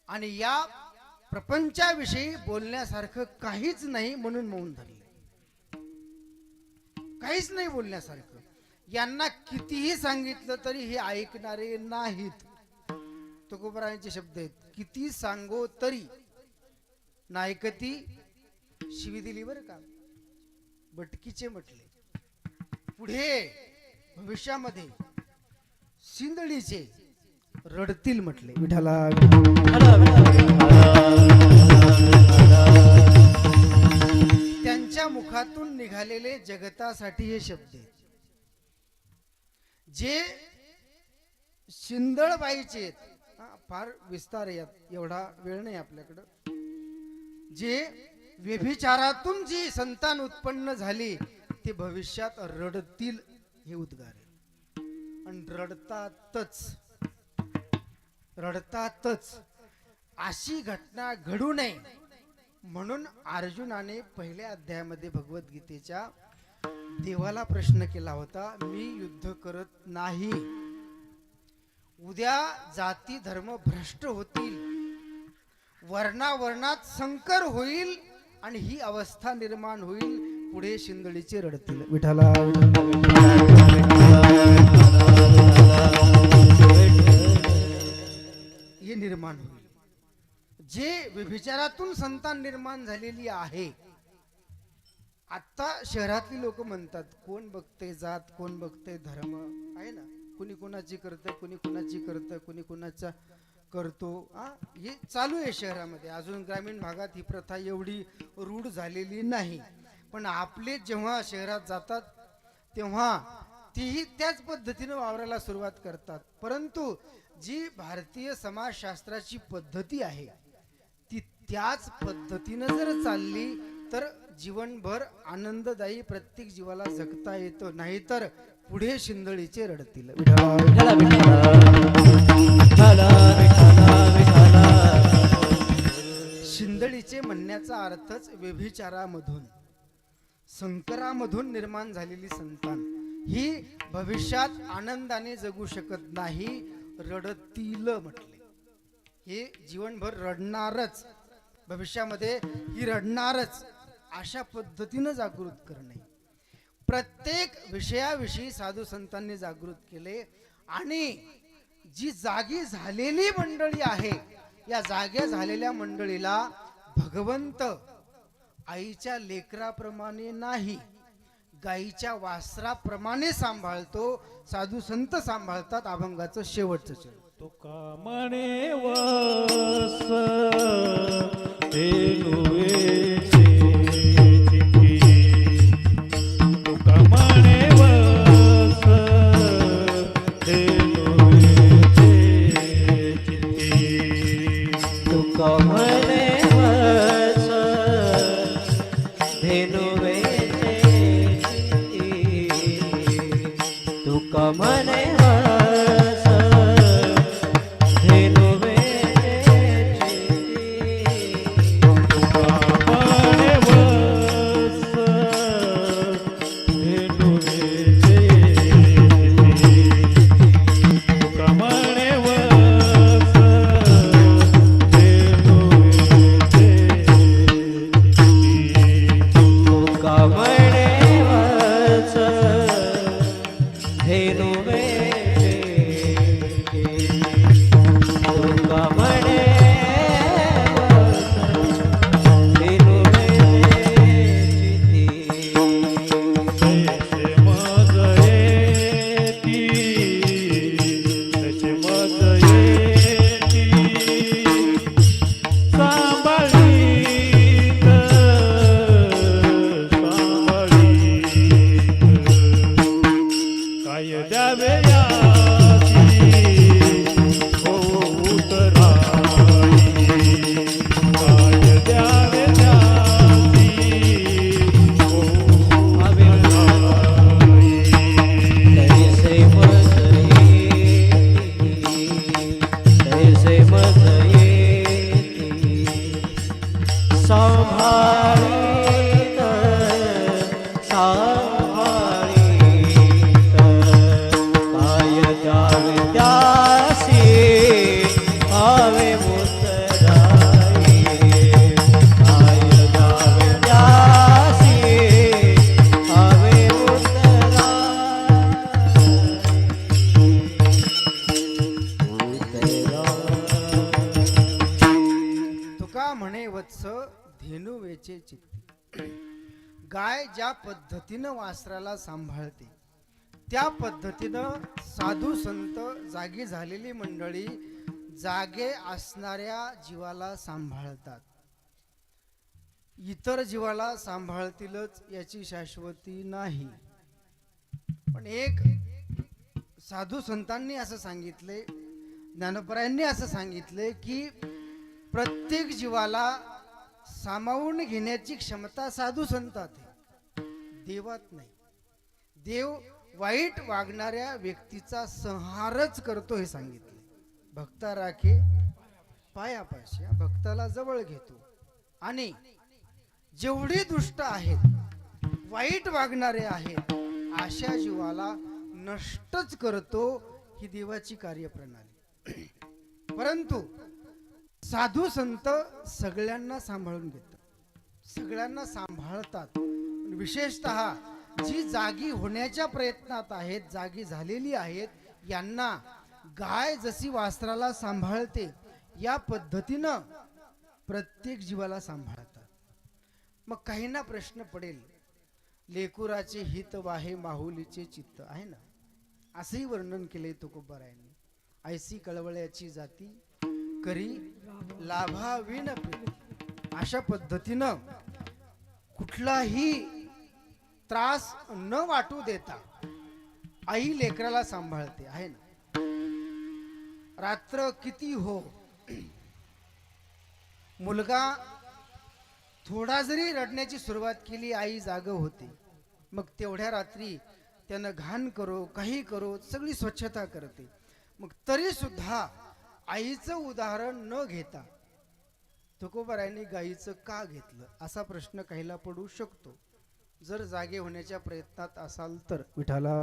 आणि या प्रपंचाविषयी बोलण्यासारखं काहीच नाही म्हणून मौन धरले. काहीच नाही बोलण्यासारखं. यांना कितीही सांगितलं तरी हे ऐकणारे नाहीत. तुकोबरायांचे शब्द आहेत, किती सांगो तरी नायकती शिवी दिली बरं का, बटकीचे म्हटले. पुढे भविष्यामध्ये सिंदळीचे रडतील म्हटले. विठ्ठला त्यांच्या मुखातून निघालेले जगतासाठी हे शब्द आहेत, जे सिंदळबाईचे आहेत. फार विस्तार यात एवढा वेळ नाही आपल्याकडं. जे व्यभिचारातून जी संतान उत्पन्न झाली ते भविष्यात रडतील हे उद्गार आहे. आणि रडतातच अशी घटना घडू नये म्हणून अर्जुनाने पहिल्या अध्यायामध्ये भगवद्गीतेच्या देवाला प्रश्न केला होता, मी युद्ध करत नाही, उद्या जाती धर्म भ्रष्ट होतील, वर्णावर्णात संकर होईल आणि ही अवस्था निर्माण होईल, पुढे शिंदळीचे रडतील. विठ्ठला हे निर्माण होईल. जे व्यभिचारातून संतान निर्माण झालेली आहे. आता शहरातली लोक म्हणतात, कोण बघते जात, कोण बघते धर्म, आहे ना, कुणी कुणाची करतं, कुणी कुणाची करतं, कुणी कुणाचा करतो. हे चालू आहे शहरामध्ये. अजून ग्रामीण भागात ही प्रथा एवढी रूढ झालेली नाही. पण आपले जेव्हा शहरात जातात तेव्हा तीही त्याच पद्धतीने वावरायला सुरुवात करतात. परंतु जी भारतीय समाजशास्त्राची पद्धती आहे ती त्याच पद्धतीनं जर चालली तर जीवनभर आनंददायी प्रत्येक जीवाला जगता येतं. नाहीतर पुढे शिंदळीचे रडतील. शिंदळीचे म्हणण्याचा अर्थच व्यभिचारामधून संकरामधून निर्माण झालेली संतान ही भविष्यात आनंदाने जगू शकत नाही, रडतील म्हटले. हे जीवनभर रडणारच, भविष्यामध्ये ही रडणारच, अशा पद्धतीनं जागृत करणे. प्रत्येक विषयाविषयी साधू संतांनी जागृत केले. आणि जी जागी झालेली मंडळी आहे या जाग्या झालेल्या मंडळीला भगवंत आईच्या लेकराप्रमाणे नाही, गाईच्या वासराप्रमाणे सांभाळतो. साधू संत सांभाळतात अभंगाचं शेवटचं चरण. तुका म्हणे वस तेनुवेचे चित्ती, तुका म्हणे वस तेनुवेचे चित्ती, तुका म्हणे वस धेनुवेचे चित्ती, तुका म्हणे वस धेनुवेचे चित्ती, तुका म्हणे वस धेनुवेचे चित्ती, तुका म्हणे वस धेनुवेचे असे मज येती सांभाळीत सांभाळीत काय द्यावे त्यासी आवे मुतराई काय द्यावे त्यासी आवे तुका म्हणे वत्स धेनू वेचे चित्ती. गाय ज्या पद्धतीनं वासराला सांभाळते त्या पद्धतीनं साधू संत जागी झालेली मंडळी जागे असणाऱ्या जीवाला सांभाळतात. इतर जीवाला सांभाळतीलच याची शाश्वती नाही. पण एक साधू संतांनी असं सांगितले, ज्ञानोबरायांनी असं सांगितले की प्रत्येक जीवाला सामावून घेण्याची क्षमता साधू संतात आहे, देवात नाही. देव वाईट वागणाऱ्या व्यक्तीचा संहारच करतो हे सांगितले. भक्ता राखे पायापाशी, या भक्ताला जवळ घेतो आणि जेवढे दुष्ट आहेत, वाईट वागणारे आहेत, अशा जीवाला नष्टच करतो. ही देवाची कार्यप्रणाली. परंतु साधू संत सगळ्यांना सांभाळून घेतात, सगळ्यांना सांभाळतात. विशेषतः जी जागी होण्याच्या प्रयत्नात आहेत, जागी झालेली आहेत, यांना गाय जशी वासराला सांभाळते या पद्धतीनं प्रत्येक जीवाला सांभाळतात. मग काहींना प्रश्न पडेल, लेकुराचे हित वाहे माहुलीचे चित्त आहे ना, असंही वर्णन केले तुकोबारायांनी. ऐसी कळवळ्याची जाती करी लाभाविन प्रीती. अशा पद्धतीनं कुठलाही त्रास न वाटू देता आई लेकराला सांभाळते आहे ना. रात्र किती हो, मुलगा थोडा जरी रडण्याची सुरुवात केली, आई जाग होते. मग तेवढ्या रात्री त्यानं घाण करो काही करो सगळी स्वच्छता करते. मग तरी सुद्धा आईचं उदाहरण न घेता तुकोबारायांनी गाईचं का घेतलं असा प्रश्न काहीला पडू शकतो. जर जागे होण्याच्या प्रयत्नात असाल तर विठाला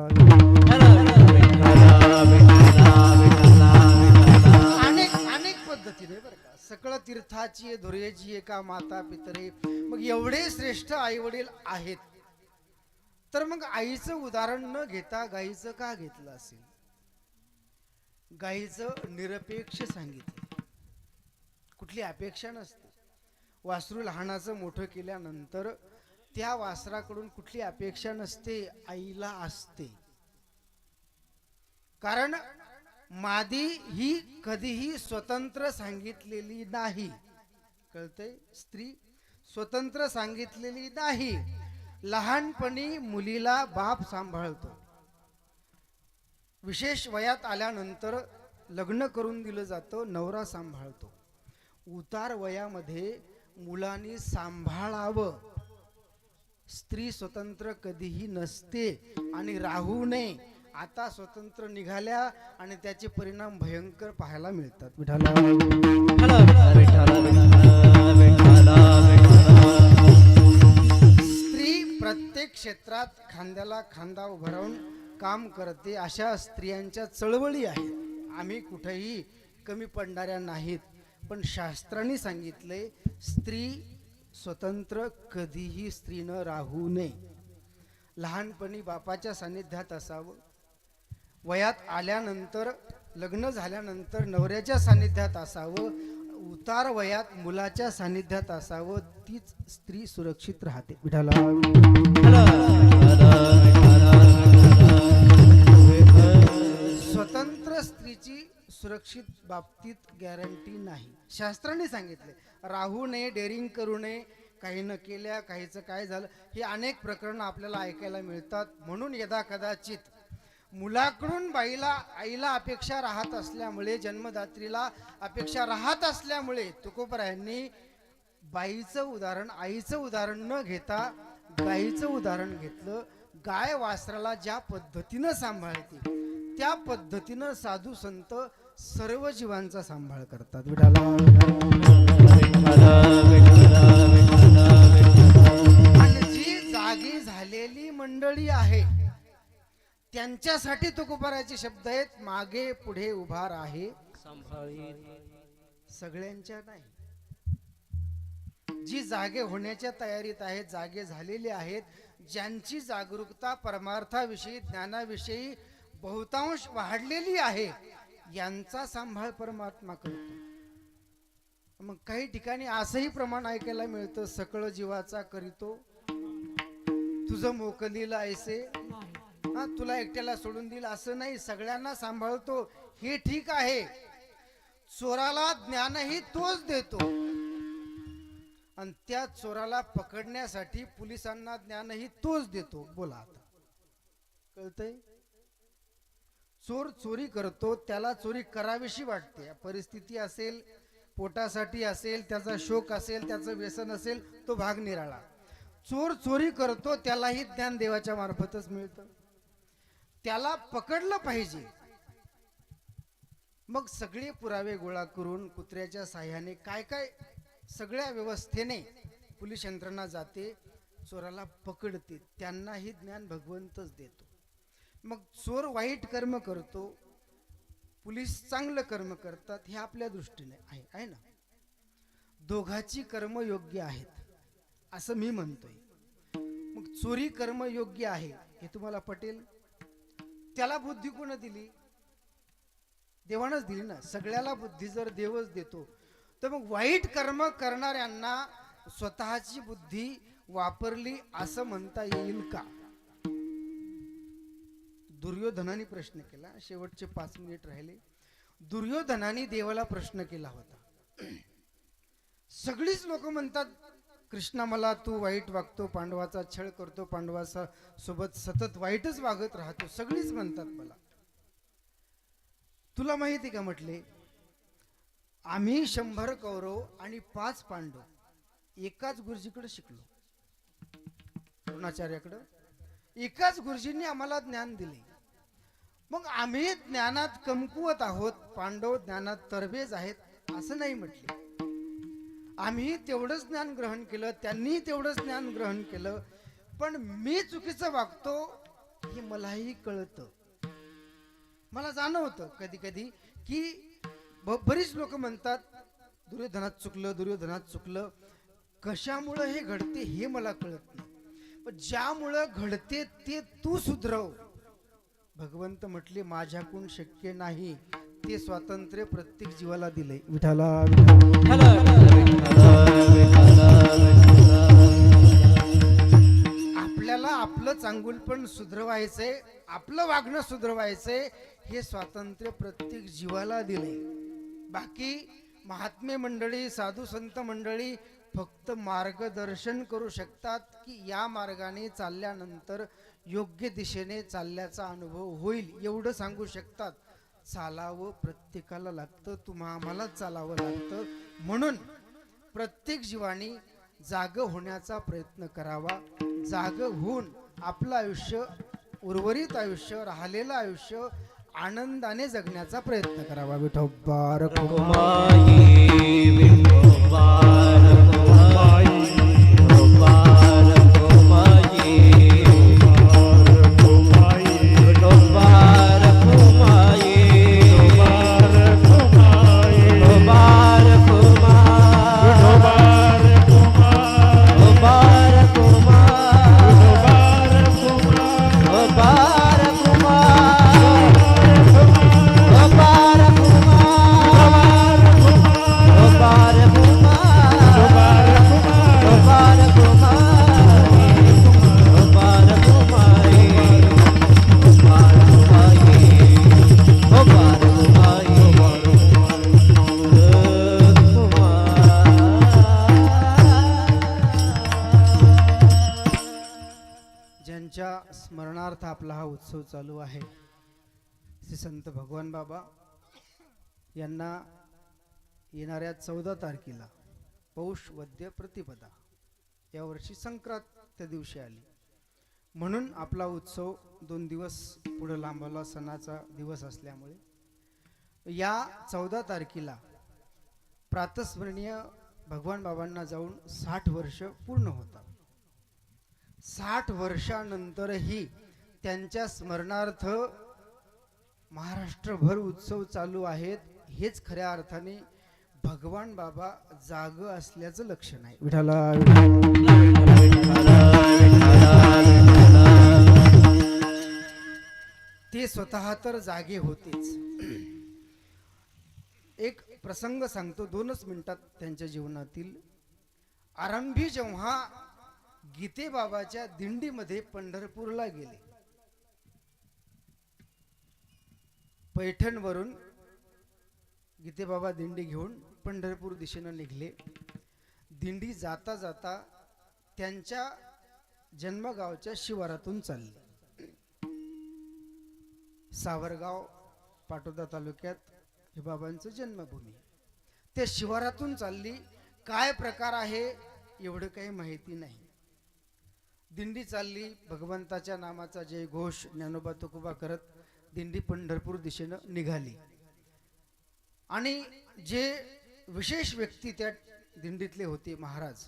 अनेक पद्धतीने बरं का. सकळ तीर्थाची धुर्याची एका माता पितरे, मग एवढे श्रेष्ठ आई वडील आहेत, तर मग आईचं उदाहरण न घेता गाईचं का घेतलं असेल. गाईचं निरपेक्ष सांगितलं, कुठली अपेक्षा नसते. वासरू लहानाचं मोठं केल्यानंतर त्या वासराकडून कुठली अपेक्षा नसते, आईला असते. कारण मादी ही कधीही स्वतंत्र सांगितलेली नाही. कळतंय? स्त्री स्वतंत्र सांगितलेली नाही. लहानपणी मुलीला बाप सांभाळतो. विशेष वयात आल्यानंतर लग्न करून दिलं जातं, नवरा सांभाळतो. उतार वयामध्ये मुलांनी सांभाळावं. स्त्री स्वतंत्र कधीही नसते आणि राहू नये. आता स्वतंत्र निघाल्या आणि त्याचे परिणाम भयंकर पाहायला मिळतात. विठाला स्त्री प्रत्येक क्षेत्रात खांद्याला खांदा उभा राहून काम करते. अशा स्त्रियांच्या चळवळी आहेत. आम्ही कुठेही कमी पडणाऱ्या नाहीत. पण शास्त्रांनी सांगितले, स्त्री स्वतंत्र कधीही स्त्रीनं राहू नये. लहानपणी बापाच्या सानिध्यात असावं. वयात आल्यानंतर लग्न झाल्यानंतर नवऱ्याच्या सानिध्यात असावं. उतार वयात मुलाच्या सानिध्यात असावं. तीच स्त्री सुरक्षित राहते. विठाला स्वतंत्र स्त्रीची सुरक्षित बाबतीत गॅरंटी नाही. शास्त्राने सांगितले राहू नये, डेअरिंग करू नये, काही न केल्या काहीचं काय झालं, हे अनेक प्रकरणं आपल्याला ऐकायला मिळतात. म्हणून यदा कदाचित मुलाकडून आईला अपेक्षा राहत असल्यामुळे, जन्मदात्रीला अपेक्षा राहत असल्यामुळे तुकोबरायांनी बाईचं उदाहरण, आईचं उदाहरण न घेता गाईचं उदाहरण घेतलं. गाय वासराला ज्या पद्धतीनं सांभाळते त्या पद्धतीनं साधू संत सर्व जीवांचा सांभाळ करतात. विठाला आणि जी जागी झालेली मंडळी आहे त्यांच्यासाठी तुकोबाराचे शब्द आहेत, मागे पुढे उभार आहे सगळ्यांच्या नाही. जी जागे होण्याच्या तयारीत आहेत, जागे झालेले आहेत, ज्यांची जागरूकता परमार्थाविषयी ज्ञानाविषयी बहुतांश वाढलेली आहे, यांचा सांभाळ परमात्मा करतो. मग काही ठिकाणी असंही प्रमाण ऐकायला मिळतं, सकळ जीवाचा करीतो तुझं मोकलीला ऐसे, हा तुला एकट्याला सोडून दिल असं नाही, सगळ्यांना सांभाळतो. हे ठीक आहे. चोराला ज्ञानही तोच देतो आणि त्या चोराला पकडण्यासाठी पोलिसांना ज्ञानही तोच देतो. बोला आता कळतंय? चोर चोरी करतो, त्याला चोरी करावीशी वाटते, परिस्थिती असेल, पोटासाठी असेल, त्याचा शोक असेल, त्याचं व्यसन असेल, तो भाग निराळा. चोर चोरी करतो त्यालाही ज्ञान देवाच्या मार्फतच मिळतं, त्याला पकडलं पाहिजे. मग सगळे पुरावे गोळा करून कुत्र्याच्या साह्याने काय काय सगळ्या व्यवस्थेने पोलीस यंत्रणा जाते, चोराला पकडते, त्यांनाही ज्ञान भगवंतच देतो. मग चोर वाईट कर्म करतो, पोलीस चांगलं कर्म करतात, हे आपल्या दृष्टीने आहे ना. दोघाची कर्म योग्य आहेत असं मी म्हणतोय. मग चोरी कर्म योग्य आहे हे तुम्हाला पटेल? त्याला बुद्धी कोण दिली? देवानच दिली ना. सगळ्याला बुद्धी जर देवच देतो तर मग वाईट कर्म करणाऱ्यांना स्वतःची बुद्धी वापरली असं म्हणता येईल का? दुर्योधनाने प्रश्न केला, शेवटचे 5 मिनिट राहिले. दुर्योधनाने देवाला प्रश्न केला होता. सगळीच लोक म्हणतात कृष्णा मला तू वाईट वागतो, पांडवाचा छळ करतो, पांडवाचा सोबत सतत वाईटच वागत राहतो, सगळीच म्हणतात मला. तुला माहिती का म्हटले, आम्ही 100 कौरव आणि 5 पांडव एकाच गुरुजीकडे शिकलो, द्रोणाचार्याकडे. एकाच गुरुजींनी आम्हाला ज्ञान दिले. मग आम्ही ज्ञानात कमकुवत आहोत, पांडव ज्ञानात तरबेज आहेत असं नाही म्हटले. आम्ही तेवढंच ज्ञान ग्रहण केलं, त्यांनी तेवढंच ज्ञान ग्रहण केलं, पण मी चुकीचं वागतो हे मलाही कळतं. मला जाणवतं कधी कधी की बरीच लोक म्हणतात दुर्योधनात चुकलं, दुर्योधनात चुकलं. कशामुळं हे घडते हे मला कळत नाही, पण ज्यामुळं घडते ते तू सुधरव. भगवंत म्हटले माझ्याकडून शक्य नाही, ते स्वातंत्र्य प्रत्येक जीवाला दिले. विठाला आपल्याला आपलं चांगुलपण सुधरवायचंय, आपलं वागणं सुधरवायचंय, हे स्वातंत्र्य प्रत्येक जीवाला दिले. बाकी महात्मे मंडळी, साधू संत मंडळी फक्त मार्गदर्शन करू शकतात की या मार्गाने चालल्यानंतर योग्य दिशेने चालल्याचा अनुभव होईल एवढं सांगू शकतात. चालावं प्रत्येकाला लागतं, आम्हाला चालावं लागतं. म्हणून प्रत्येक जीवानी जाग होण्याचा प्रयत्न करावा. जाग होऊन आपलं आयुष्य, उर्वरित आयुष्य, राहिलेलं आयुष्य आनंदाने जगण्याचा प्रयत्न करावा. विठोबा स्मरणार्थ आपला हा उत्सव चालू आहे. श्री संत भगवान बाबा यांना येणाऱ्या 14 तारखेला पौष वद्य प्रतिपदा या वर्षी संक्रांत त्या दिवशी आली, म्हणून आपला उत्सव 2 दिवस पुढे लांबवला, सणाचा दिवस असल्यामुळे. या 14 तारखेला प्रातस्मरणीय भगवान बाबांना जाऊन 60 वर्ष पूर्ण होतात. 60 वर्षानंतरही त्यांच्या स्मरणार्थ महाराष्ट्रभर उत्सव चालू आहेत. हेच खऱ्या अर्थाने भगवान बाबा जाग असल्याचं लक्षण आहे. विठाला ते स्वतः तर जागे होतेच. एक प्रसंग सांगतो 2च मिनिटात त्यांच्या जीवनातील. आरंभी जेव्हा गीते बाबाच्या दिंडीमध्ये पंढरपूरला गेले, पैठणवरून गीते बाबा दिंडी घेऊन पंढरपूर दिशेनं निघले. दिंडी जाता जाता त्यांच्या जन्मगावच्या शिवारातून चालली. सावरगाव पाटोदा तालुक्यात हे बाबांचं जन्मभूमी. त्या शिवारातून चालली. काय प्रकार आहे एवढं काही माहिती नाही. दिंडी चालली, भगवंताच्या नामाचा जय घोष ज्ञानोबा तुकोबा करत दिंडी पंढरपूर दिशेनं निघाली. आणि जे विशेष व्यक्ती त्या दिंडीतले होते महाराज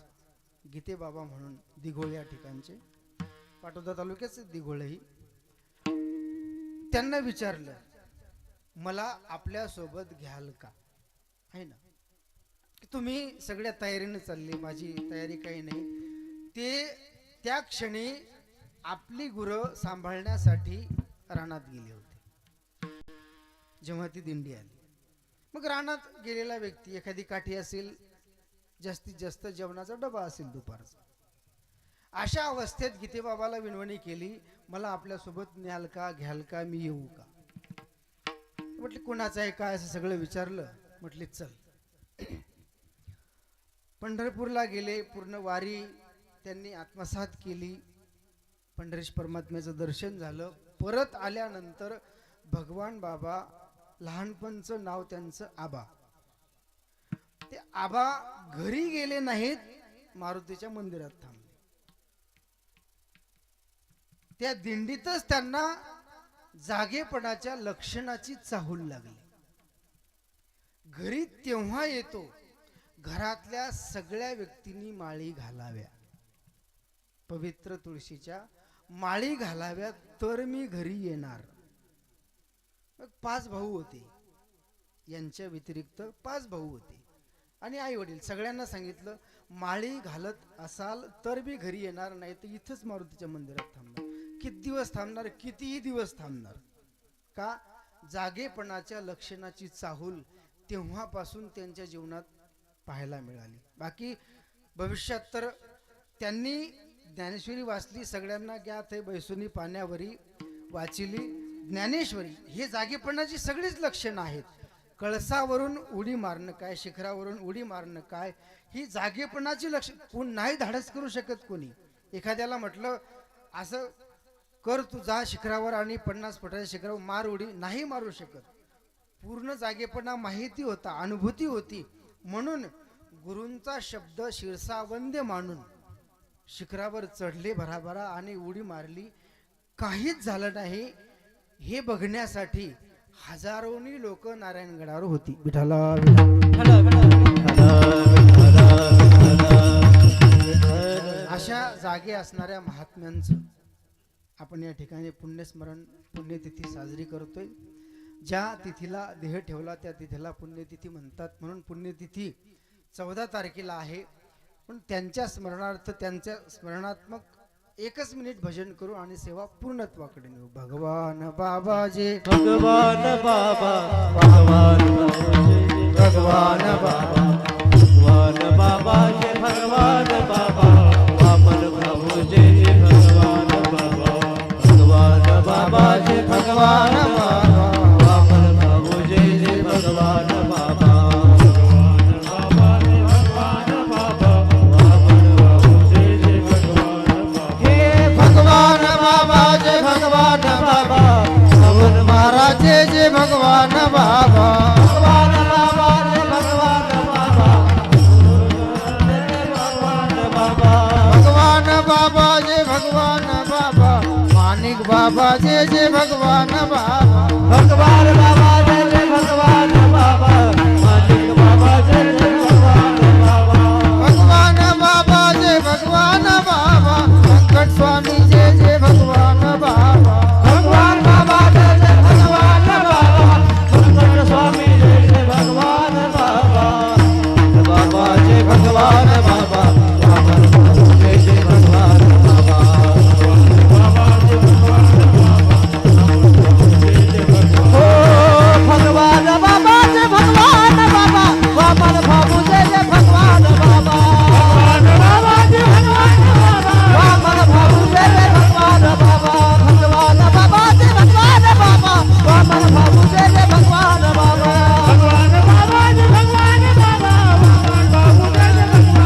गीते बाबा म्हणून, दिघोळ या ठिकाणचे, पाटोदा तालुक्याचे दिघोळही, त्यांना विचारलं मला आपल्या सोबत घ्याल का? आहे ना, की तुम्ही सगळ्या तयारीने चालली, माझी तयारी काही नाही. ते त्या क्षणी आपली गुरं सांभाळण्यासाठी रानात गेले होते जेव्हा ती दिंडी आली. मग रानात गेलेला व्यक्ती, एखादी काठी असेल, जास्तीत जास्त जेवणाचा डबा असेल दुपारचा. अशा अवस्थेत गीते बाबाला विनवणी केली, मला आपल्यासोबत न्याल का, घ्याल का, मी येऊ का? म्हटले कोणाचं आहे काय असं सगळं विचारलं. म्हटले चल. पंढरपूरला गेले. पूर्ण वारी त्यांनी आत्मसात केली. पंढरीश परमात्म्याचं दर्शन झालं. परत आल्यानंतर भगवान बाबा, लहानपणचं नाव त्यांचं आबा, ते आबा घरी गेले नाहीत, मारुतीच्या मंदिरात थांबले. त्या दिंडीतच त्यांना जागेपणाच्या लक्षणाची चाहूल लागली. घरी तेव्हा येतो घरातल्या सगळ्या व्यक्तींनी माळी घालाव्या, पवित्र तुळशीच्या माळी घालाव्या, तर मी घरी येणार. मग 5 भाऊ होते, यांच्या व्यतिरिक्त 5 भाऊ होते आणि आई वडील. सगळ्यांना सांगितलं माळी घालत असाल तर मी घरी येणार, नाही तर इथंच मारुतीच्या मंदिरात थांबणार. किती दिवस थांबणार? कितीही दिवस थांबणार. का? जागेपणाच्या लक्षणाची चाहूल तेव्हापासून त्यांच्या जीवनात पाहायला मिळाली. बाकी भविष्यात तर त्यांनी ज्ञानेश्वरी वाचली, सगळ्यांना ज्ञात आहे, बैसुनी पाण्यावरी वाचिली ज्ञानेश्वरी. हे जागेपणाची सगळीच लक्षणं आहेत. कळसावरून उडी मारणं काय, शिखरावरून उडी मारणं काय, ही जागेपणाची लक्षण. कोण नाही धाडस करू शकत. कोणी एखाद्याला म्हटलं असं कर, तू जा शिखरावर आणि 50 फुटाच्या शिखरावर मार उडी, नाही मारू शकत. पूर्ण जागेपणा माहिती होता, अनुभूती होती. म्हणून गुरूंचा शब्द शिरसावंद्य मानून शिखरावर चढले भराभरा आणि उडी मारली. काहीच झालं नाही हे बघण्यासाठी हजारोनी लोक नारायणगडावर होती. विठाला अशा जागे असणाऱ्या महात्म्यांचं आपण या ठिकाणी पुण्यस्मरण, पुण्यतिथी साजरी करतोय. ज्या तिथीला देह ठेवला त्या तिथीला पुण्यतिथी म्हणतात. म्हणून पुण्यतिथी 14 तारखेला आहे. पण त्यांच्या स्मरणार्थ, त्यांच्या स्मरणात्मक 1 मिनिट भजन करू आणि सेवा पूर्णत्वाकडे नेऊ. भगवान बाबाजे, भगवान बाबा, भगवान भगवान बाबा, भगवान बाबा जय भगवान बाबा, वामन प्रभु जय जय भगवान बाबा, भगवान बाबा जय भगवान बाबा, वामन प्रभु जय जय भगवान बाबा, भगवान बाबा जय भगवान बाबा, वामन प्रभु जय जय भगवान बाबा, हे भगवान बाबा जय भगवान बाबा, वामन महाराज जय जय भगवान बाबा, भगवान बाबा जय भगवान बाबा, भगवान बाबा जय भगवान बाबा, मानिक बाबा जय जय भगवान बाबा, भगवान बाबा जय जय भगवान बाबा मालिक बाबा जय जय भगवान बाबा भगवान बाबा जय भगवान बाबा संकट स्वामी जय जय भगवान बाबा भगवान बाबा जय जय भगवान बाबा संकट स्वामी जय जय भगवान बाबा बाबा जय भगवान बाबा वामन प्रभु जय जय भगवान बाबा ओ भगवान बाबा जय भगवान बाबा वामन प्रभु जय जय भगवान बाबा वामन प्रभु जय जय भगवान बाबा भगवान बाबा जय भगवान बाबा वामन प्रभु जय जय भगवान बाबा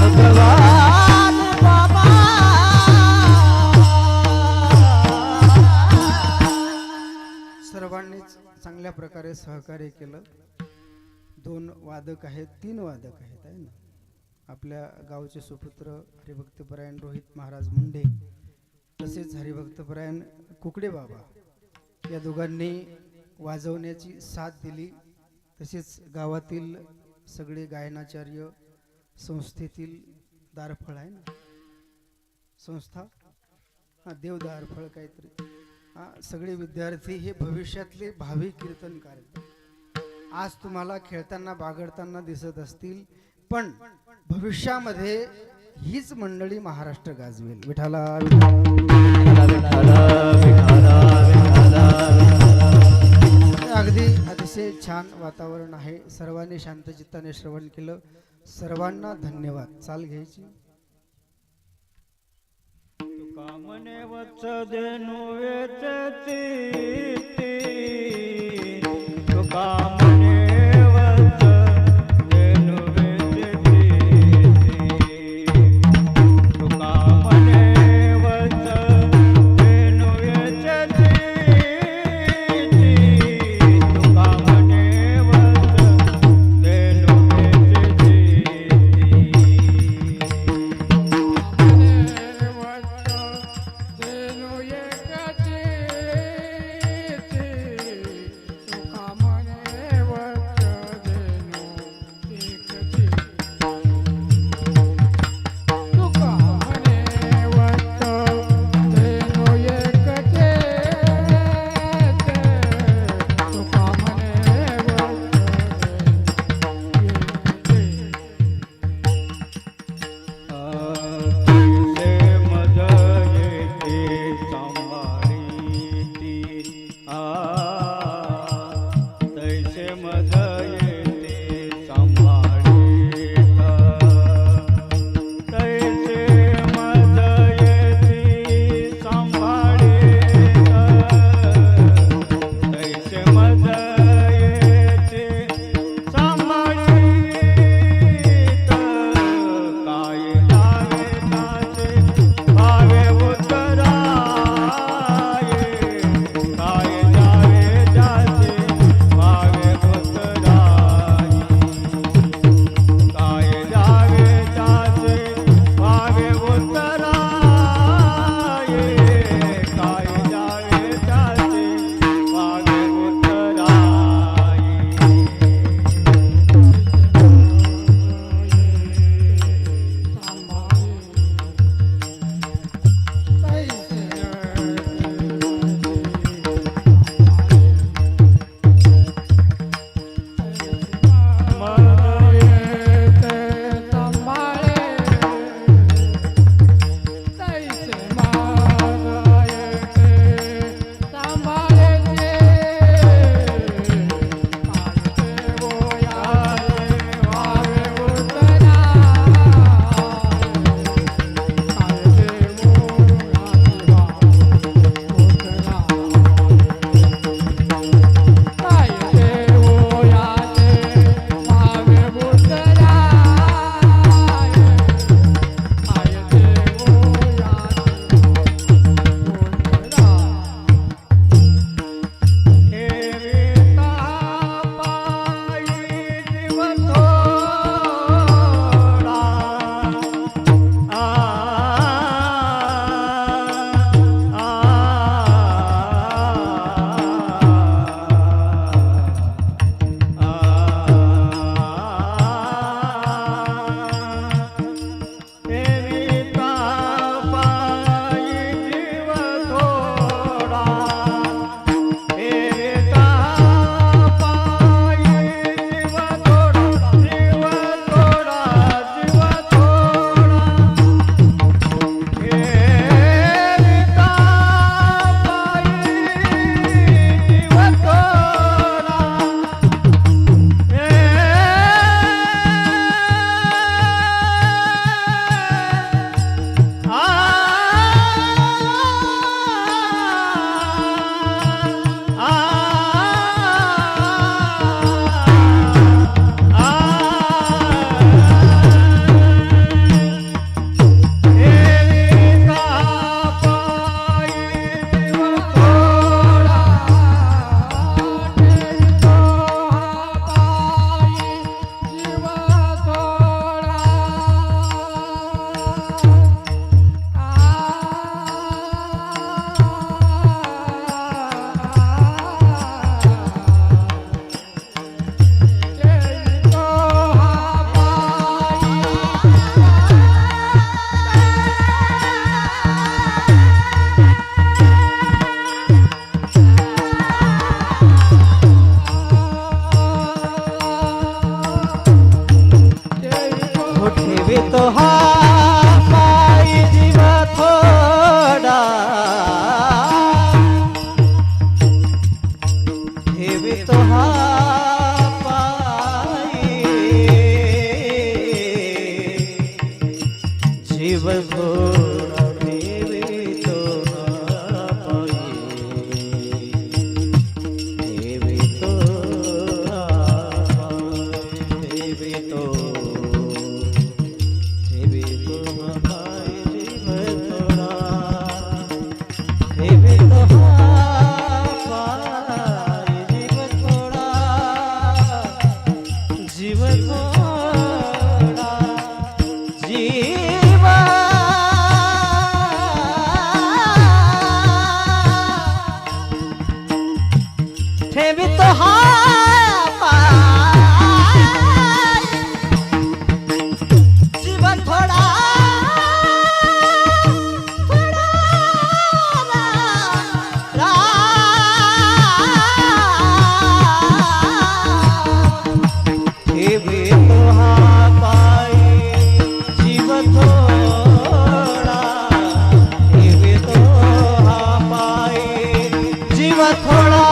भगवान बाबा सर्वांनीच चांगल्या प्रकारे सहकार्य केलं. 2 वादक आहेत, 3 वादक आहेत आहे ना. आपल्या गावचे सुपुत्र हरिभक्तपरायण रोहित महाराज मुंडे तसेच हरिभक्तपरायण कुकडे बाबा या दोघांनी वाजवण्याची साथ दिली. तसेच गावातील सगळे गायनाचार्य संस्थेतील दारफळ आहे ना संस्था देवदारफळ काहीतरी सगळे विद्यार्थी हे भविष्यातले भावी कीर्तनकार. आज तुम्हाला खेळताना बागडताना दिसत असतील पण भविष्यामध्ये हीच मंडळी महाराष्ट्र गाजवेल. विठाला अगदी अतिशय छान वातावरण आहे. सर्वांनी शांत चित्ताने श्रवण केलं. सर्वांना धन्यवाद. चाल घ्यायची. कामने वत्स देनु वेचती कामने वत्स देनु वेचती कामने वत्स देनु वेचती कामने वत्स देनु वेचती कामने ठेवितो हा पाय जीव थोडा ठेवितो हा पाय जीव थोडा ठेवितो हा पाय ठेवितो हा पाय ठेवितो ठेवितो हा पाय जीव थोडा ठेवितो हा पाय जीव थोडा जीव थोडा जीव ठेवितो हा पाय जीव थोडा ठेवितो हा पाय जीव थोडा ठेवितो हा पाय जीव थोडा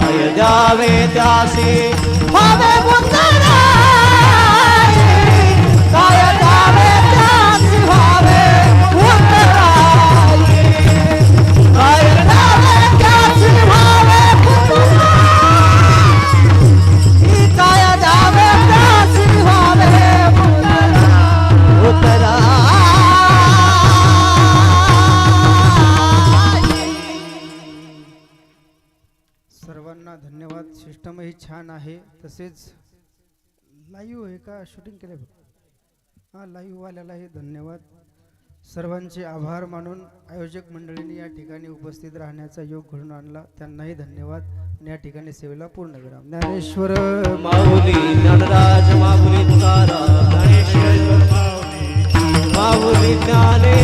काय द्यावे त्यासी व्हावे उतराई काय द्यावे त्यासी व्हावे उतराई काय द्यावे त्यासी व्हावे उतराई काय द्यावे त्यासी व्हावे उतराई सर्वांना धन्यवाद. सिस्टमही छान आहे. तसेच लाईव्ह आहे का शूटिंग केले बघ. हां, लाईव्हवाल्यालाही धन्यवाद. सर्वांचे आभार मानून आयोजक मंडळींनी या ठिकाणी उपस्थित राहण्याचा योग घडून आणला. त्यांनाही धन्यवाद. आणि या ठिकाणी सेवेला पूर्ण विराम. ज्ञानेश्वर माऊली ज्ञानराज माऊली तुकाराम ज्ञानेश्वर माऊली माऊली ज्ञाने